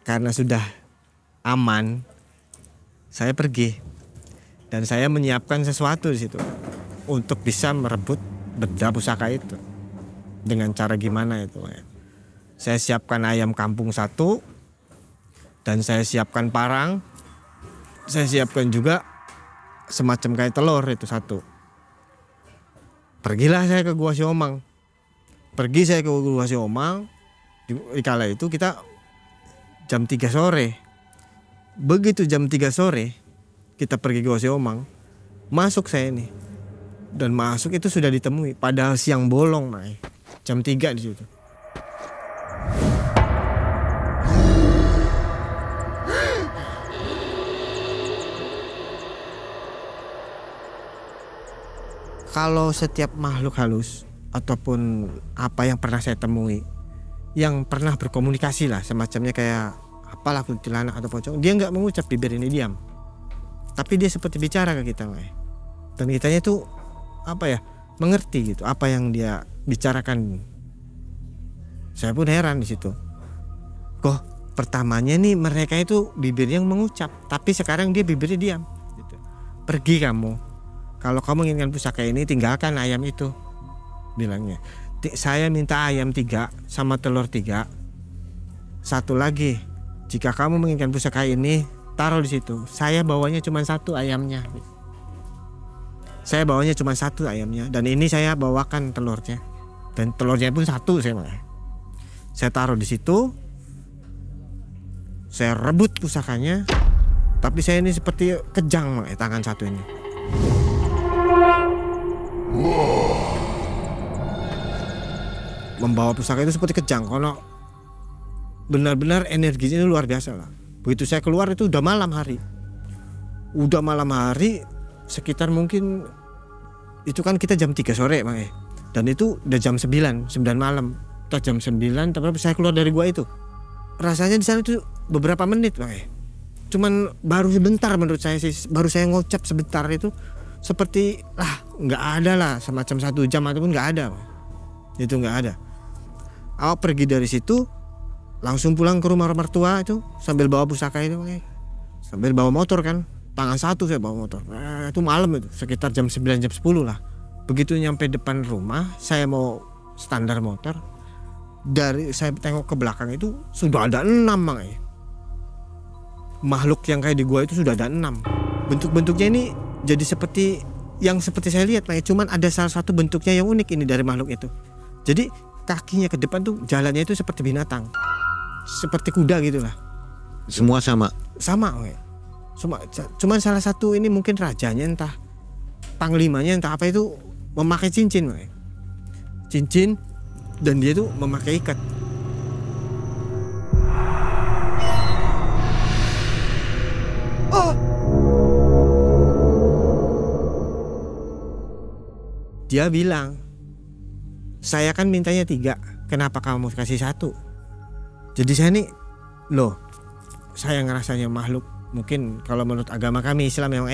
Karena sudah aman, saya pergi dan saya menyiapkan sesuatu di situ untuk bisa merebut benda pusaka itu. Dengan cara gimana itu ya. Saya siapkan ayam kampung 1 dan saya siapkan parang. Saya siapkan juga semacam kayak telur itu 1. Pergilah saya ke Gua Siomang. Pergi saya ke Gua Siomang. Di kala itu kita jam 3 sore. Begitu jam 3 sore kita pergi ke Gua Siomang. Masuk saya ini. Dan masuk itu sudah ditemui. Padahal siang bolong Mai. Jam 3 di situ. Kalau setiap makhluk halus ataupun apa yang pernah saya temui, yang pernah berkomunikasi lah, semacamnya kayak apalah kuntilanak atau pocong, dia nggak mengucap, bibir ini diam, tapi dia seperti bicara ke kita, dan kitanya tuh apa ya, mengerti gitu apa yang dia bicarakan. Saya pun heran di situ. Kok pertamanya nih mereka itu bibirnya yang mengucap, tapi sekarang dia bibirnya diam. Gitu. Pergi kamu. Kalau kamu inginkan pusaka ini, tinggalkan ayam itu, bilangnya. Saya minta ayam 3 sama telur 3. 1 lagi, jika kamu menginginkan pusaka ini, taruh di situ. Saya bawanya cuma 1 ayamnya. Saya bawanya cuma 1 ayamnya, dan ini saya bawakan telurnya. Dan telurnya pun 1 saya malah. Saya taruh di situ. Saya rebut pusakanya, tapi saya ini seperti kejang tangan 1 ini. Membawa pusaka itu seperti kejang, kalau benar-benar energinya luar biasa lah. Begitu saya keluar itu udah malam hari. Udah malam hari, sekitar mungkin itu kan kita jam 3 sore dan itu udah jam 9 malam. Udah jam 9 tapi saya keluar dari gua itu. Rasanya di sana itu beberapa menit cuman baru sebentar menurut saya sih, baru saya ngocap sebentar itu seperti nggak ada lah, semacam 1 jam ataupun nggak ada. Itu nggak ada. Awak pergi dari situ langsung pulang ke rumah mertua itu sambil bawa pusaka itu, sambil bawa motor kan, tangan 1 saya bawa motor. Itu malam itu sekitar jam 9 jam 10 lah. Begitu nyampe depan rumah, saya mau standar motor, dari saya tengok ke belakang itu sudah ada 6 makhluk yang kayak di gua itu sudah ada 6. Bentuk-bentuknya ini jadi seperti yang seperti saya lihat, cuman ada salah satu bentuknya yang unik ini dari makhluk itu. Jadi kakinya ke depan tuh jalannya itu seperti binatang, seperti kuda gitulah. Semua sama. Cuman salah satu ini mungkin rajanya, entah panglimanya, entah apa itu, memakai cincin, dan dia tuh memakai ikat. Dia bilang, saya kan mintanya 3, kenapa kamu kasih 1? Jadi saya nih, saya ngerasanya makhluk, mungkin kalau menurut agama kami Islam memang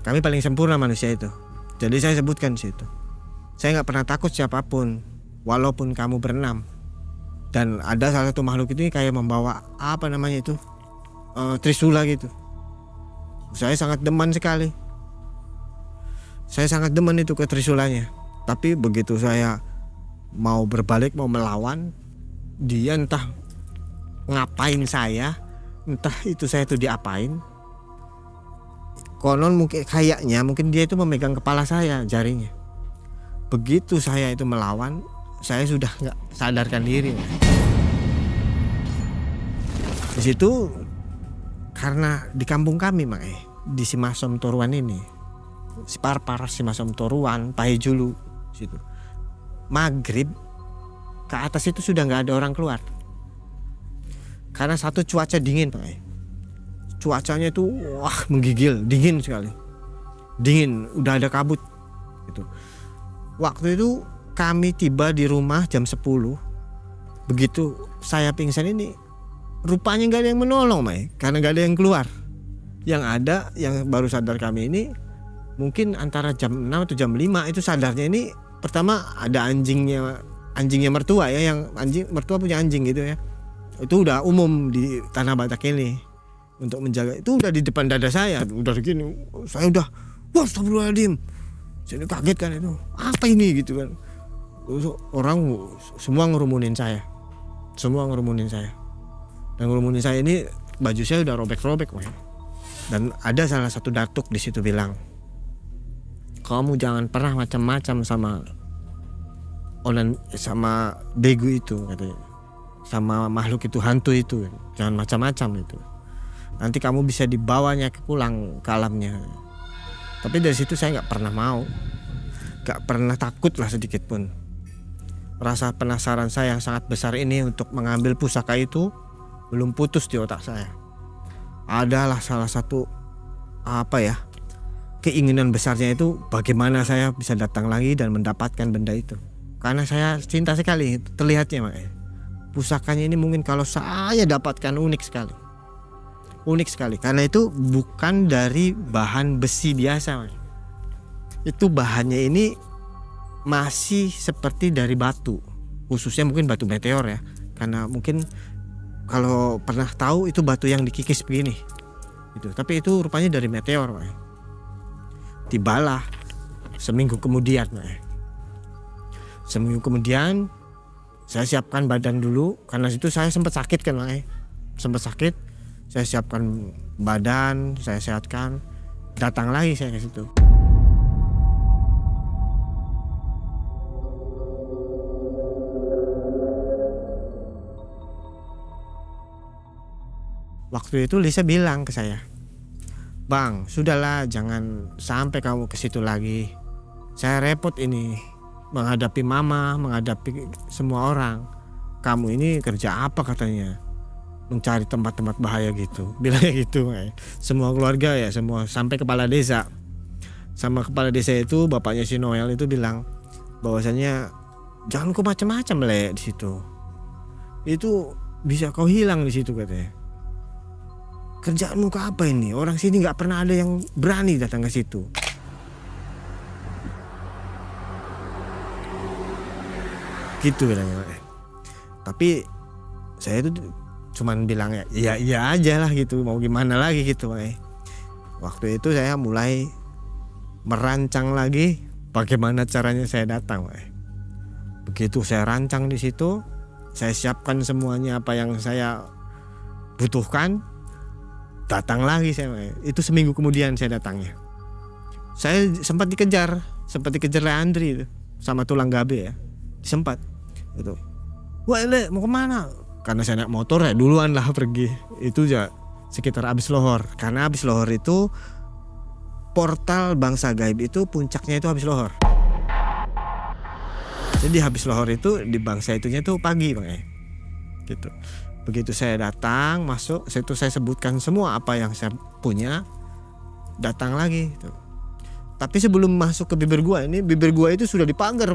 kami paling sempurna manusia itu. Jadi saya sebutkan situ, saya nggak pernah takut siapapun, walaupun kamu berenam. Dan ada salah satu makhluk itu kayak membawa apa namanya itu, trisula gitu. Saya sangat demen sekali. Saya sangat demen itu ke trisulanya. Tapi begitu saya mau berbalik, mau melawan, dia entah ngapain saya, entah itu saya itu diapain. Konon mungkin dia itu memegang kepala saya, jarinya. Begitu saya itu melawan, saya sudah nggak sadarkan diri. Di situ karena di kampung kami di Simasom Toruan ini, Siparpar, Simasom Toruan, Pahejulu situ. Maghrib ke atas itu sudah nggak ada orang keluar. Karena satu cuaca dingin cuacanya itu wah menggigil, dingin sekali, dingin, udah ada kabut gitu. Waktu itu kami tiba di rumah jam 10. Begitu saya pingsan ini, rupanya nggak ada yang menolong karena nggak ada yang keluar. Yang ada yang baru sadar kami ini mungkin antara jam 6 atau jam 5 itu sadarnya ini. Pertama ada anjingnya mertua ya, yang mertua punya anjing gitu ya. Itu udah umum di Tanah Batak ini untuk menjaga. Itu udah di depan dada saya, udah begini. Saya udah, wah astagfirullahaladzim. Saya kaget kan itu. Apa ini gitu kan. Orang semua ngerumunin saya. Dan ngerumunin saya ini baju saya udah robek-robek. Dan ada salah satu datuk di situ bilang, kamu jangan pernah macam-macam sama begu itu katanya. Sama makhluk itu, hantu itu, jangan macam-macam itu. Nanti kamu bisa dibawanya pulang ke alamnya. Tapi dari situ saya nggak pernah mau, nggak pernah takut lah sedikit pun. Rasa penasaran saya yang sangat besar ini untuk mengambil pusaka itu belum putus di otak saya. Adalah salah satu keinginan besarnya itu bagaimana saya bisa datang lagi dan mendapatkan benda itu. Karena saya cinta sekali terlihatnya pusakanya ini mungkin kalau saya dapatkan unik sekali karena itu bukan dari bahan besi biasa. Itu bahannya ini masih seperti dari batu, khususnya mungkin batu meteor ya, karena mungkin kalau pernah tahu itu batu yang dikikis begini itu, tapi itu rupanya dari meteor. Tibalah seminggu kemudian saya siapkan badan dulu, karena situ saya sempat sakit kan saya siapkan badan, saya sehatkan, datang lagi saya ke situ. Waktu itu Lisa bilang ke saya, Bang, sudahlah jangan sampai kamu ke situ lagi. Saya repot ini menghadapi mama, menghadapi semua orang. Kamu ini kerja apa katanya? Mencari tempat-tempat bahaya gitu. Bilangnya gitu. Semua keluarga ya, semua sampai kepala desa. Sama kepala desa itu, bapaknya si Noel itu bilang bahwasanya jangan kau macam-macam di situ. Itu bisa kau hilang di situ katanya. Kerjaanmu ke apa ini? Orang sini nggak pernah ada yang berani datang ke situ. Gitu bilangnya. Tapi saya itu cuman bilang ya iya aja lah gitu, mau gimana lagi gitu. Waktu itu saya mulai merancang lagi bagaimana caranya saya datang. Begitu saya rancang di situ, saya siapkan semuanya apa yang saya butuhkan, datang lagi saya. Itu seminggu kemudian saya datangnya. Saya sempat dikejar oleh Andri itu sama tulang gabe ya. Sempat itu, wah Le mau kemana? Karena saya naik motor ya duluan lah pergi. Itu ya sekitar Abis Lohor, karena Abis Lohor itu portal bangsa gaib itu puncaknya itu Abis Lohor. Jadi Abis Lohor itu di bangsa itunya tuh pagi gitu. Begitu saya datang masuk, situ saya sebutkan semua apa yang saya punya, datang lagi gitu. Tapi sebelum masuk ke bibir gua ini, bibir gua itu sudah dipagar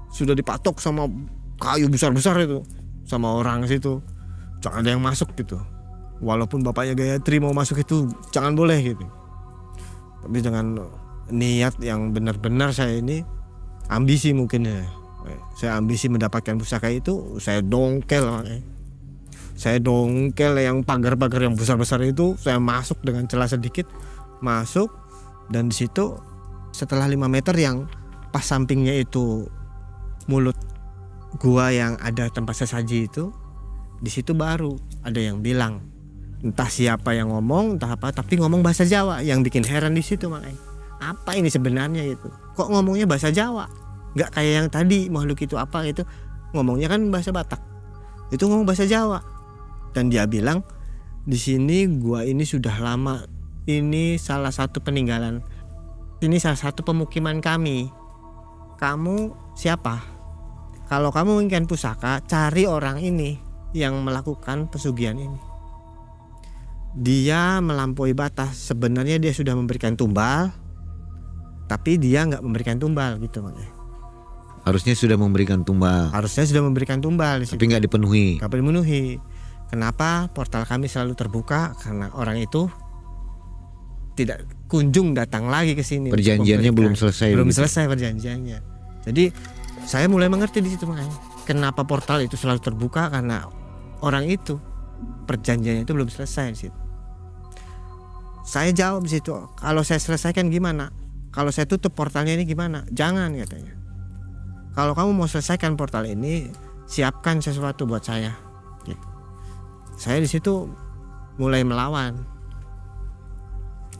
sudah dipatok sama kayu besar-besar itu sama orang situ, jangan ada yang masuk gitu. Walaupun bapaknya Gayatri mau masuk itu jangan boleh gitu. Tapi dengan niat yang benar-benar saya ini ambisi mungkin ya. Saya ambisi mendapatkan pusaka itu, saya dongkel yang pagar-pagar yang besar-besar itu, saya masuk dengan celah sedikit, masuk, dan di situ setelah 5 meter yang pas sampingnya itu mulut gua yang ada tempat sesaji itu, di situ baru ada yang bilang, entah siapa yang ngomong, entah apa, tapi ngomong bahasa Jawa. Yang bikin heran di situ apa ini sebenarnya itu? Kok ngomongnya bahasa Jawa? Nggak kayak yang tadi makhluk itu apa itu ngomongnya kan bahasa Batak. Itu ngomong bahasa Jawa. Dan dia bilang di sini gua ini sudah lama, ini salah satu peninggalan, ini salah satu pemukiman kami. Kamu siapa? Kalau kamu menginginkan pusaka, cari orang ini yang melakukan pesugihan ini. Dia melampaui batas. Sebenarnya dia sudah memberikan tumbal, tapi dia nggak memberikan tumbal gitu makanya. Harusnya sudah memberikan tumbal. Harusnya sudah memberikan tumbal di situ. Tapi nggak dipenuhi. Nggak dipenuhi. Kenapa portal kami selalu terbuka? Karena orang itu tidak kunjung datang lagi ke sini. Perjanjiannya belum selesai. Belum begitu. selesai perjanjiannya. Jadi saya mulai mengerti di situ makanya. Kenapa portal itu selalu terbuka? Karena orang itu perjanjiannya itu belum selesai di situ. Saya jawab di situ, kalau saya selesaikan gimana? Kalau saya tutup portalnya ini gimana? Jangan katanya. Kalau kamu mau selesaikan portal ini, siapkan sesuatu buat saya. Gitu. Saya di situ mulai melawan.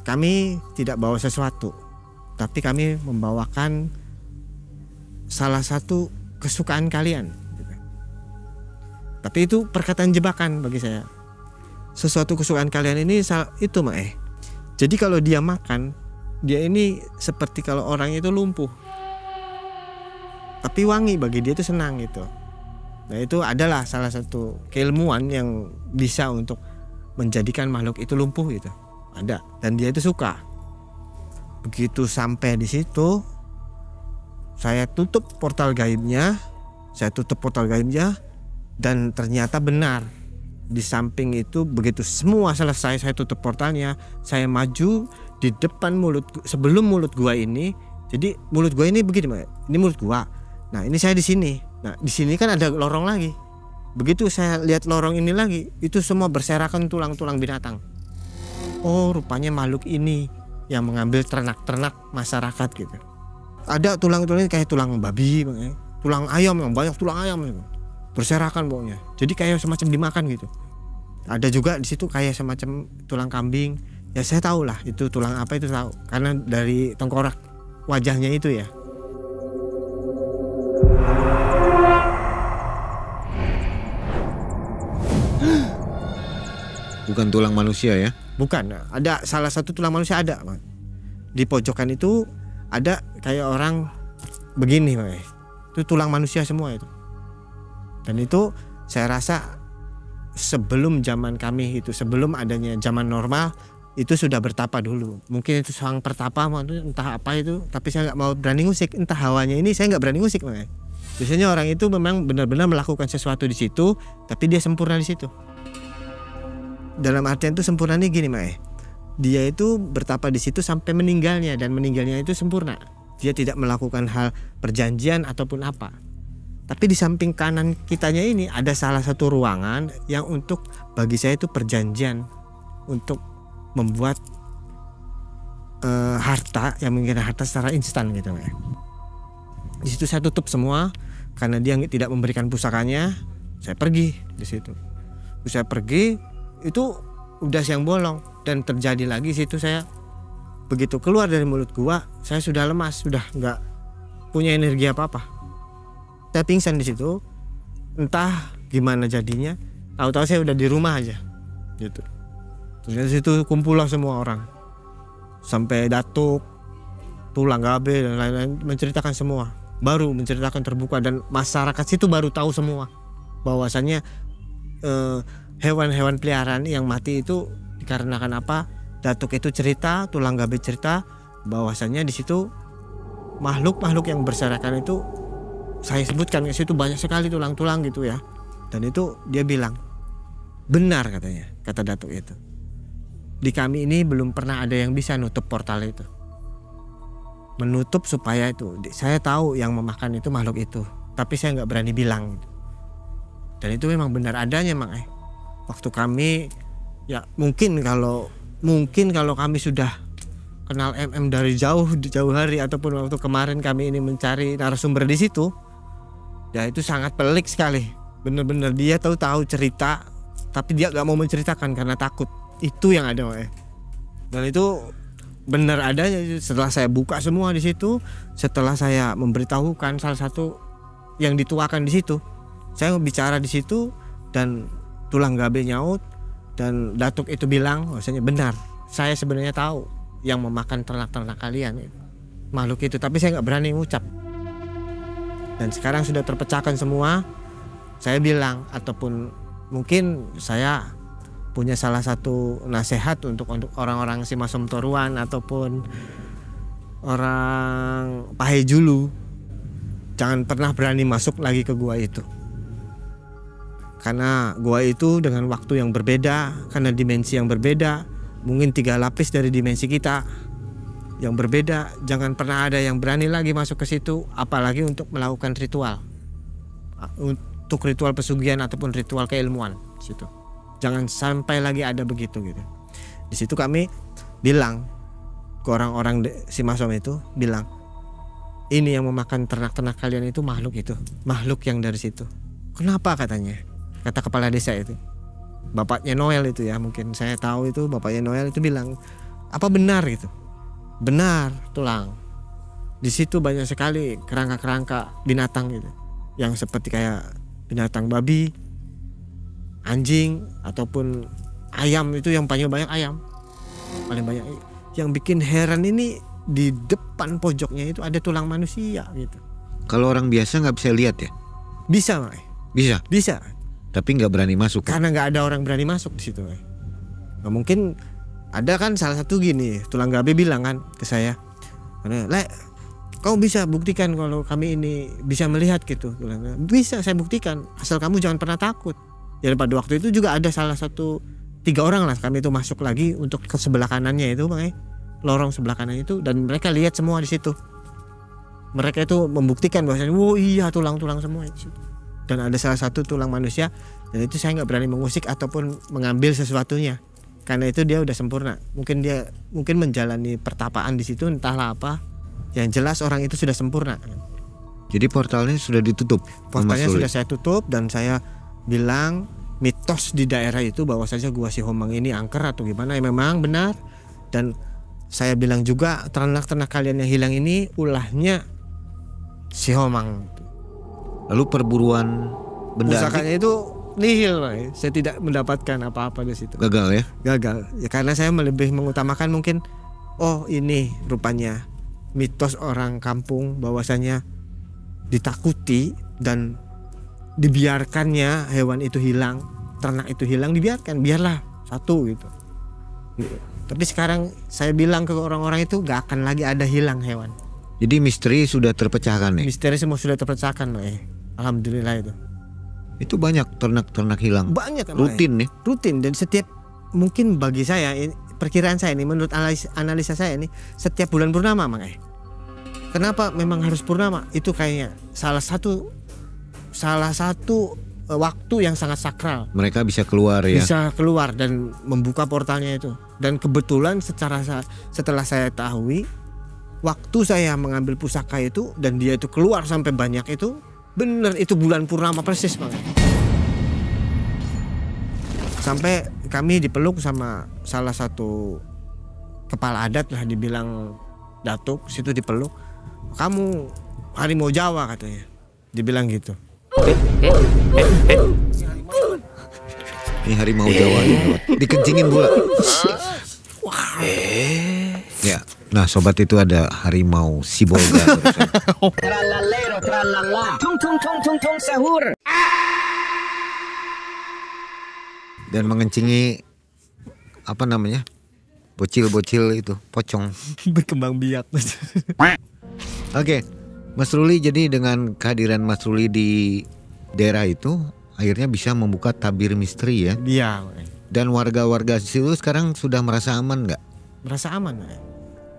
Kami tidak bawa sesuatu, tapi kami membawakan salah satu kesukaan kalian. Tapi itu perkataan jebakan bagi saya. Sesuatu kesukaan kalian ini itu Jadi kalau dia makan, dia ini seperti kalau orang itu lumpuh. Tapi wangi, bagi dia itu senang gitu. Nah itu adalah salah satu keilmuan yang bisa untuk menjadikan makhluk itu lumpuh gitu. Ada, dan dia itu suka. Begitu sampai di situ, saya tutup portal gaibnya, dan ternyata benar. Di samping itu begitu semua selesai, saya tutup portalnya, saya maju di depan sebelum mulut gua ini. Jadi mulut gua ini begini, ini mulut gua. Nah ini saya di sini. Nah di sini kan ada lorong lagi. Begitu saya lihat lorong ini lagi, itu semua berserakan tulang-tulang binatang. Oh rupanya makhluk ini yang mengambil ternak-ternak masyarakat gitu. Ada tulang-tulangnya kayak tulang babi, tulang ayam yang banyak tulang ayam gitu. Berserakan pokoknya. Jadi kayak semacam dimakan gitu. Ada juga di situ kayak semacam tulang kambing. Ya saya tahu lah itu tulang apa itu tahu. Karena dari tengkorak wajahnya itu ya. Bukan tulang manusia ya? Bukan. Ada salah satu tulang manusia ada. Di pojokan itu ada kayak orang begini, itu tulang manusia semua itu. Dan itu saya rasa sebelum zaman kami itu, sebelum adanya zaman normal itu sudah bertapa dulu. Mungkin itu sang pertapa entah apa itu, tapi saya nggak mau berani ngusik. Entah hawanya ini saya nggak berani ngusik. Biasanya orang itu memang benar-benar melakukan sesuatu di situ, tapi dia sempurna di situ. Dalam artian itu sempurna nih gini, dia itu bertapa di situ sampai meninggalnya, dan meninggalnya itu sempurna. Dia tidak melakukan hal perjanjian ataupun apa. Tapi di samping kanan kitanya ini ada salah satu ruangan yang untuk bagi saya itu perjanjian untuk membuat harta, yang menginginkan harta secara instan gitu. Di situ saya tutup semua karena dia tidak memberikan pusakanya. Saya pergi di situ. Saya pergi itu udah siang bolong, dan terjadi lagi situ saya begitu keluar dari mulut gua, saya sudah lemas, sudah nggak punya energi apa-apa. Saya pingsan di situ, entah gimana jadinya. Tahu-tahu saya udah di rumah aja, gitu. Terus di situ kumpullah semua orang, sampai datuk, tulang gabe dan lain-lain, menceritakan semua. Baru menceritakan terbuka, dan masyarakat situ baru tahu semua bahwasannya hewan-hewan peliharaan yang mati itu dikarenakan apa. Datuk itu cerita, tulang gabe cerita bahwasannya di situ makhluk-makhluk yang berserakan itu, saya sebutkan di situ banyak sekali tulang-tulang gitu ya. Dan itu dia bilang benar katanya, kata datuk itu. Di kami ini belum pernah ada yang bisa nutup portal itu. Menutup supaya itu, saya tahu yang memakan itu makhluk itu, tapi saya nggak berani bilang. Dan itu memang benar adanya, Waktu kami ya mungkin kalau kami sudah kenal MM dari jauh hari, ataupun waktu kemarin kami ini mencari narasumber di situ, ya itu sangat pelik sekali. Bener-bener dia tahu cerita, tapi dia gak mau menceritakan karena takut. Itu yang ada, Dan itu benar adanya. Setelah saya buka semua di situ, setelah saya memberitahukan salah satu yang dituakan di situ, saya bicara di situ, dan Tulang Gabe nyaut dan Datuk itu bilang bahwasanya benar, saya sebenarnya tahu yang memakan ternak-ternak kalian itu, makhluk itu, tapi saya nggak berani ngucap. Dan sekarang sudah terpecahkan semua. Saya bilang, ataupun mungkin saya punya salah satu nasihat untuk orang-orang Simasom Toruan ataupun orang Pahejulu, jangan pernah berani masuk lagi ke gua itu. Karena gua itu dengan waktu yang berbeda, karena dimensi yang berbeda, mungkin 3 lapis dari dimensi kita yang berbeda. Jangan pernah ada yang berani lagi masuk ke situ, apalagi untuk melakukan ritual, untuk ritual pesugihan ataupun ritual keilmuan situ. Jangan sampai lagi ada begitu gitu. Di situ kami bilang ke orang-orang Simasom itu, bilang ini yang memakan ternak-ternak kalian itu makhluk yang dari situ. Kenapa katanya? Kata kepala desa itu, bapaknya Noel itu ya, mungkin saya tahu itu bapaknya Noel itu bilang, apa benar gitu? Benar, Tulang. Di situ banyak sekali kerangka-kerangka binatang gitu, yang seperti kayak binatang babi, anjing ataupun ayam, itu yang paling banyak ayam, paling banyak. Yang bikin heran ini di depan pojoknya itu ada tulang manusia gitu. Kalau orang biasa nggak bisa lihat ya? Bisa, Mak. Bisa. Tapi nggak berani masuk. Karena nggak ada orang berani masuk di situ. Nah, mungkin ada kan salah satu gini, Tulang Gabe bilang kan ke saya, "Lek, kau bisa buktikan kalau kami ini bisa melihat gitu." Bisa saya buktikan, asal kamu jangan pernah takut. Jadi pada waktu itu juga ada salah satu 3 orang lah kami itu masuk lagi untuk ke sebelah kanannya itu, Bang, lorong sebelah kanan itu, dan mereka lihat semua di situ. Mereka itu membuktikan bahwasanya, oh iya tulang-tulang semua di situ. Dan ada salah satu tulang manusia, dan itu saya nggak berani mengusik ataupun mengambil sesuatunya, karena itu dia udah sempurna. Mungkin menjalani pertapaan di situ, entahlah apa. Yang jelas orang itu sudah sempurna. Jadi portalnya sudah ditutup. Portalnya sudah saya tutup, dan saya bilang mitos di daerah itu bahwa saja gua si Homang ini angker atau gimana, memang benar. Dan saya bilang juga ternak-ternak kalian yang hilang ini ulahnya si Homang. Lalu perburuan benda pusakanya itu nihil, saya tidak mendapatkan apa-apa di situ. Gagal ya? Gagal ya, karena saya lebih mengutamakan mungkin, oh ini rupanya mitos orang kampung bahwasanya ditakuti dan dibiarkannya hewan itu hilang, ternak itu hilang, dibiarkan, biarlah satu gitu. Tapi sekarang saya bilang ke orang-orang itu gak akan lagi ada hilang hewan. Jadi misteri sudah terpecahkan nih? Misteri semua sudah terpecahkan, alhamdulillah itu. Itu banyak ternak-ternak hilang? Banyak, rutin nih? Rutin, dan setiap, mungkin bagi saya, perkiraan saya ini, menurut analisa saya ini, setiap bulan purnama, Kenapa memang harus purnama? Itu kayaknya salah satu waktu yang sangat sakral. Mereka bisa keluar ya? Bisa keluar dan membuka portalnya itu. Dan kebetulan setelah saya tahu, waktu saya mengambil pusaka itu dan dia itu keluar sampai banyak itu, bener itu bulan purnama persis, Bang. Sampai kami dipeluk sama salah satu kepala adat lah, dibilang Datuk, situ dipeluk. Kamu harimau Jawa katanya. Dibilang gitu. Ini harimau Jawa dikencingin pula. Ya, nah sobat, itu ada harimau Sibolga. Dan mengencingi apa namanya, bocil-bocil itu, pocong. Berkembang biak. Oke, Mas Ruli, jadi dengan kehadiran Mas Ruli di daerah itu, akhirnya bisa membuka tabir misteri ya? Iya. Dan warga-warga situ sekarang sudah merasa aman nggak? Merasa aman,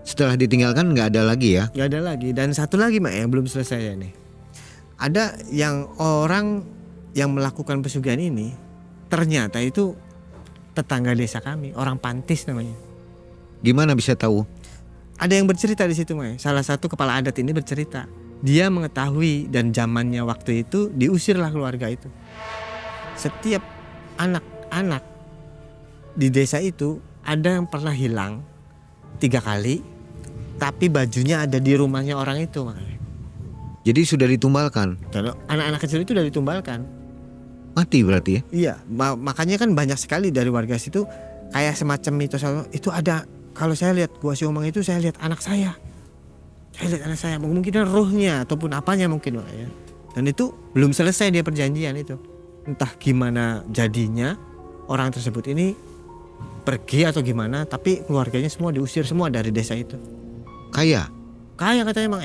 Setelah ditinggalkan nggak ada lagi ya? Nggak ada lagi. Dan satu lagi, yang belum selesai ya nih. Ada yang orang yang melakukan pesugihan ini, ternyata itu tetangga desa kami, orang Pantis namanya. Gimana bisa tahu? Ada yang bercerita di situ, Salah satu kepala adat ini bercerita. Dia mengetahui dan zamannya waktu itu diusirlah keluarga itu. Setiap anak-anak di desa itu ada yang pernah hilang 3 kali, tapi bajunya ada di rumahnya orang itu, Jadi sudah ditumbalkan? Kalau anak-anak kecil itu sudah ditumbalkan. mati berarti ya? Iya, makanya kan banyak sekali dari warga situ kayak semacam mitos itu ada. Kalau saya lihat Gua Siomang itu saya lihat anak saya. Saya lihat anak saya, mungkin rohnya ataupun apanya mungkin Pak, ya. Dan itu belum selesai dia perjanjian itu. Entah gimana jadinya orang tersebut ini pergi atau gimana, tapi keluarganya semua diusir semua dari desa itu. Kaya Katanya Mang.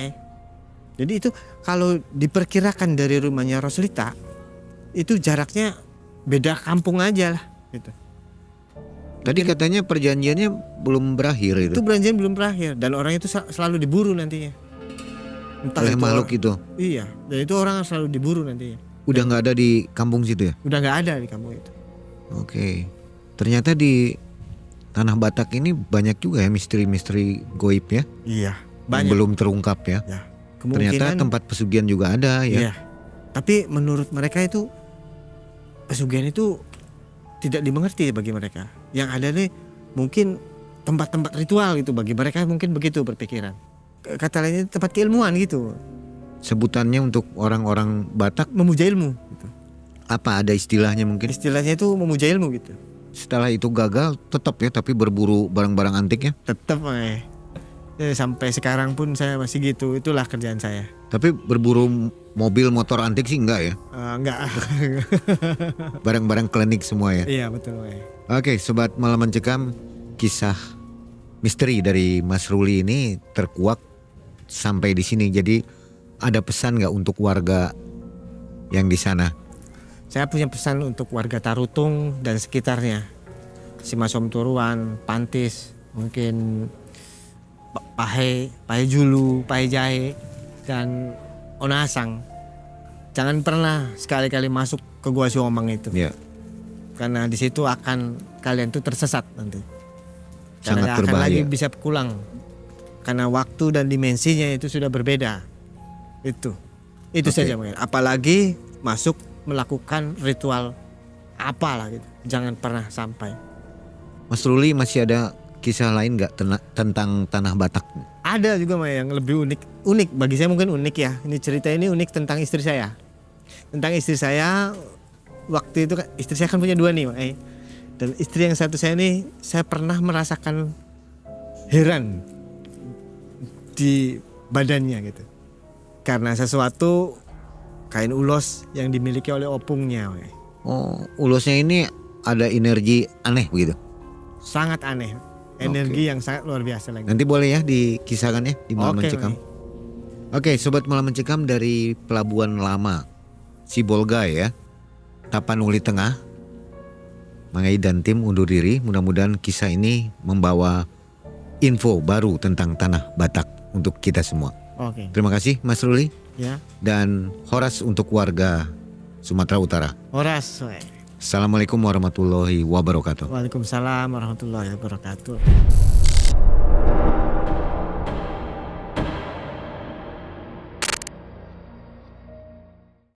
Jadi itu kalau diperkirakan dari rumahnya Roslita itu jaraknya beda kampung aja lah gitu. Tadi katanya perjanjiannya belum berakhir itu. Itu perjanjian belum berakhir dan orang itu selalu diburu nantinya. Entah Oleh itu makhluk itu. Iya, dan itu orang selalu diburu nantinya. Udah nggak ada di kampung situ ya? Udah nggak ada di kampung itu. Oke. Ternyata di Tanah Batak ini banyak juga ya misteri-misteri goib ya. Iya, Yang banyak. belum terungkap ya. Ya, Ternyata tempat pesugihan juga ada ya. Iya. Tapi menurut mereka itu pesugihan itu tidak dimengerti bagi mereka. Yang ada nih mungkin tempat-tempat ritual gitu bagi mereka, mungkin begitu berpikiran. Kata lainnya tempat keilmuan gitu. Sebutannya untuk orang-orang Batak Memuja ilmu gitu. apa, ada istilahnya mungkin? Istilahnya itu memuja ilmu gitu. Setelah itu gagal tetap ya, tapi berburu barang-barang antik ya. Tetap sampai sekarang pun saya masih gitu. Itulah kerjaan saya. Tapi berburu mobil motor antik sih enggak ya? Enggak. Barang-barang klinik semua ya. Iya betul. Oke, sobat Malam Mencekam, kisah misteri dari Mas Ruli ini terkuak sampai di sini. Jadi ada pesan nggak untuk warga yang di sana? Saya punya pesan untuk warga Tarutung dan sekitarnya. Simasom Turuan, Pantis, mungkin Pahe Julu, Pahe Jahe, dan Onasang. Jangan pernah sekali-kali masuk ke Gua Siomang itu. Ya. Karena di situ akan kalian tuh tersesat nanti. Sangat Karena akan berbahaya. lagi bisa pulang. Karena waktu dan dimensinya itu sudah berbeda. Itu Oke. saja mungkin. Apalagi masuk melakukan ritual apalah gitu. Jangan pernah sampai. Mas Ruli masih ada kisah lain nggak tentang Tanah Batak? Ada juga Maya yang lebih unik bagi saya, mungkin unik ya. Ini cerita ini unik tentang istri saya. Tentang istri saya, waktu itu kan istri saya kan punya dua nih, Mak. Dan istri yang satu saya ini, saya pernah merasakan heran di badannya gitu. Karena sesuatu kain ulos yang dimiliki oleh opungnya, Mak. Oh, ulosnya ini ada energi aneh begitu. Sangat aneh. Energi yang sangat luar biasa lagi. Nanti boleh ya dikisahkan ya di Malam Oke, Mencekam. Mak. Oke, sobat Malam Mencekam, dari Pelabuhan Lama Sibolga ya, Tapanuli Tengah, Mangai dan tim undur diri. Mudah-mudahan kisah ini membawa info baru tentang Tanah Batak untuk kita semua. Oke. Terima kasih Mas Ruli Ya. dan Horas untuk warga Sumatera Utara. Horas. Assalamualaikum warahmatullahi wabarakatuh. Waalaikumsalam warahmatullahi wabarakatuh.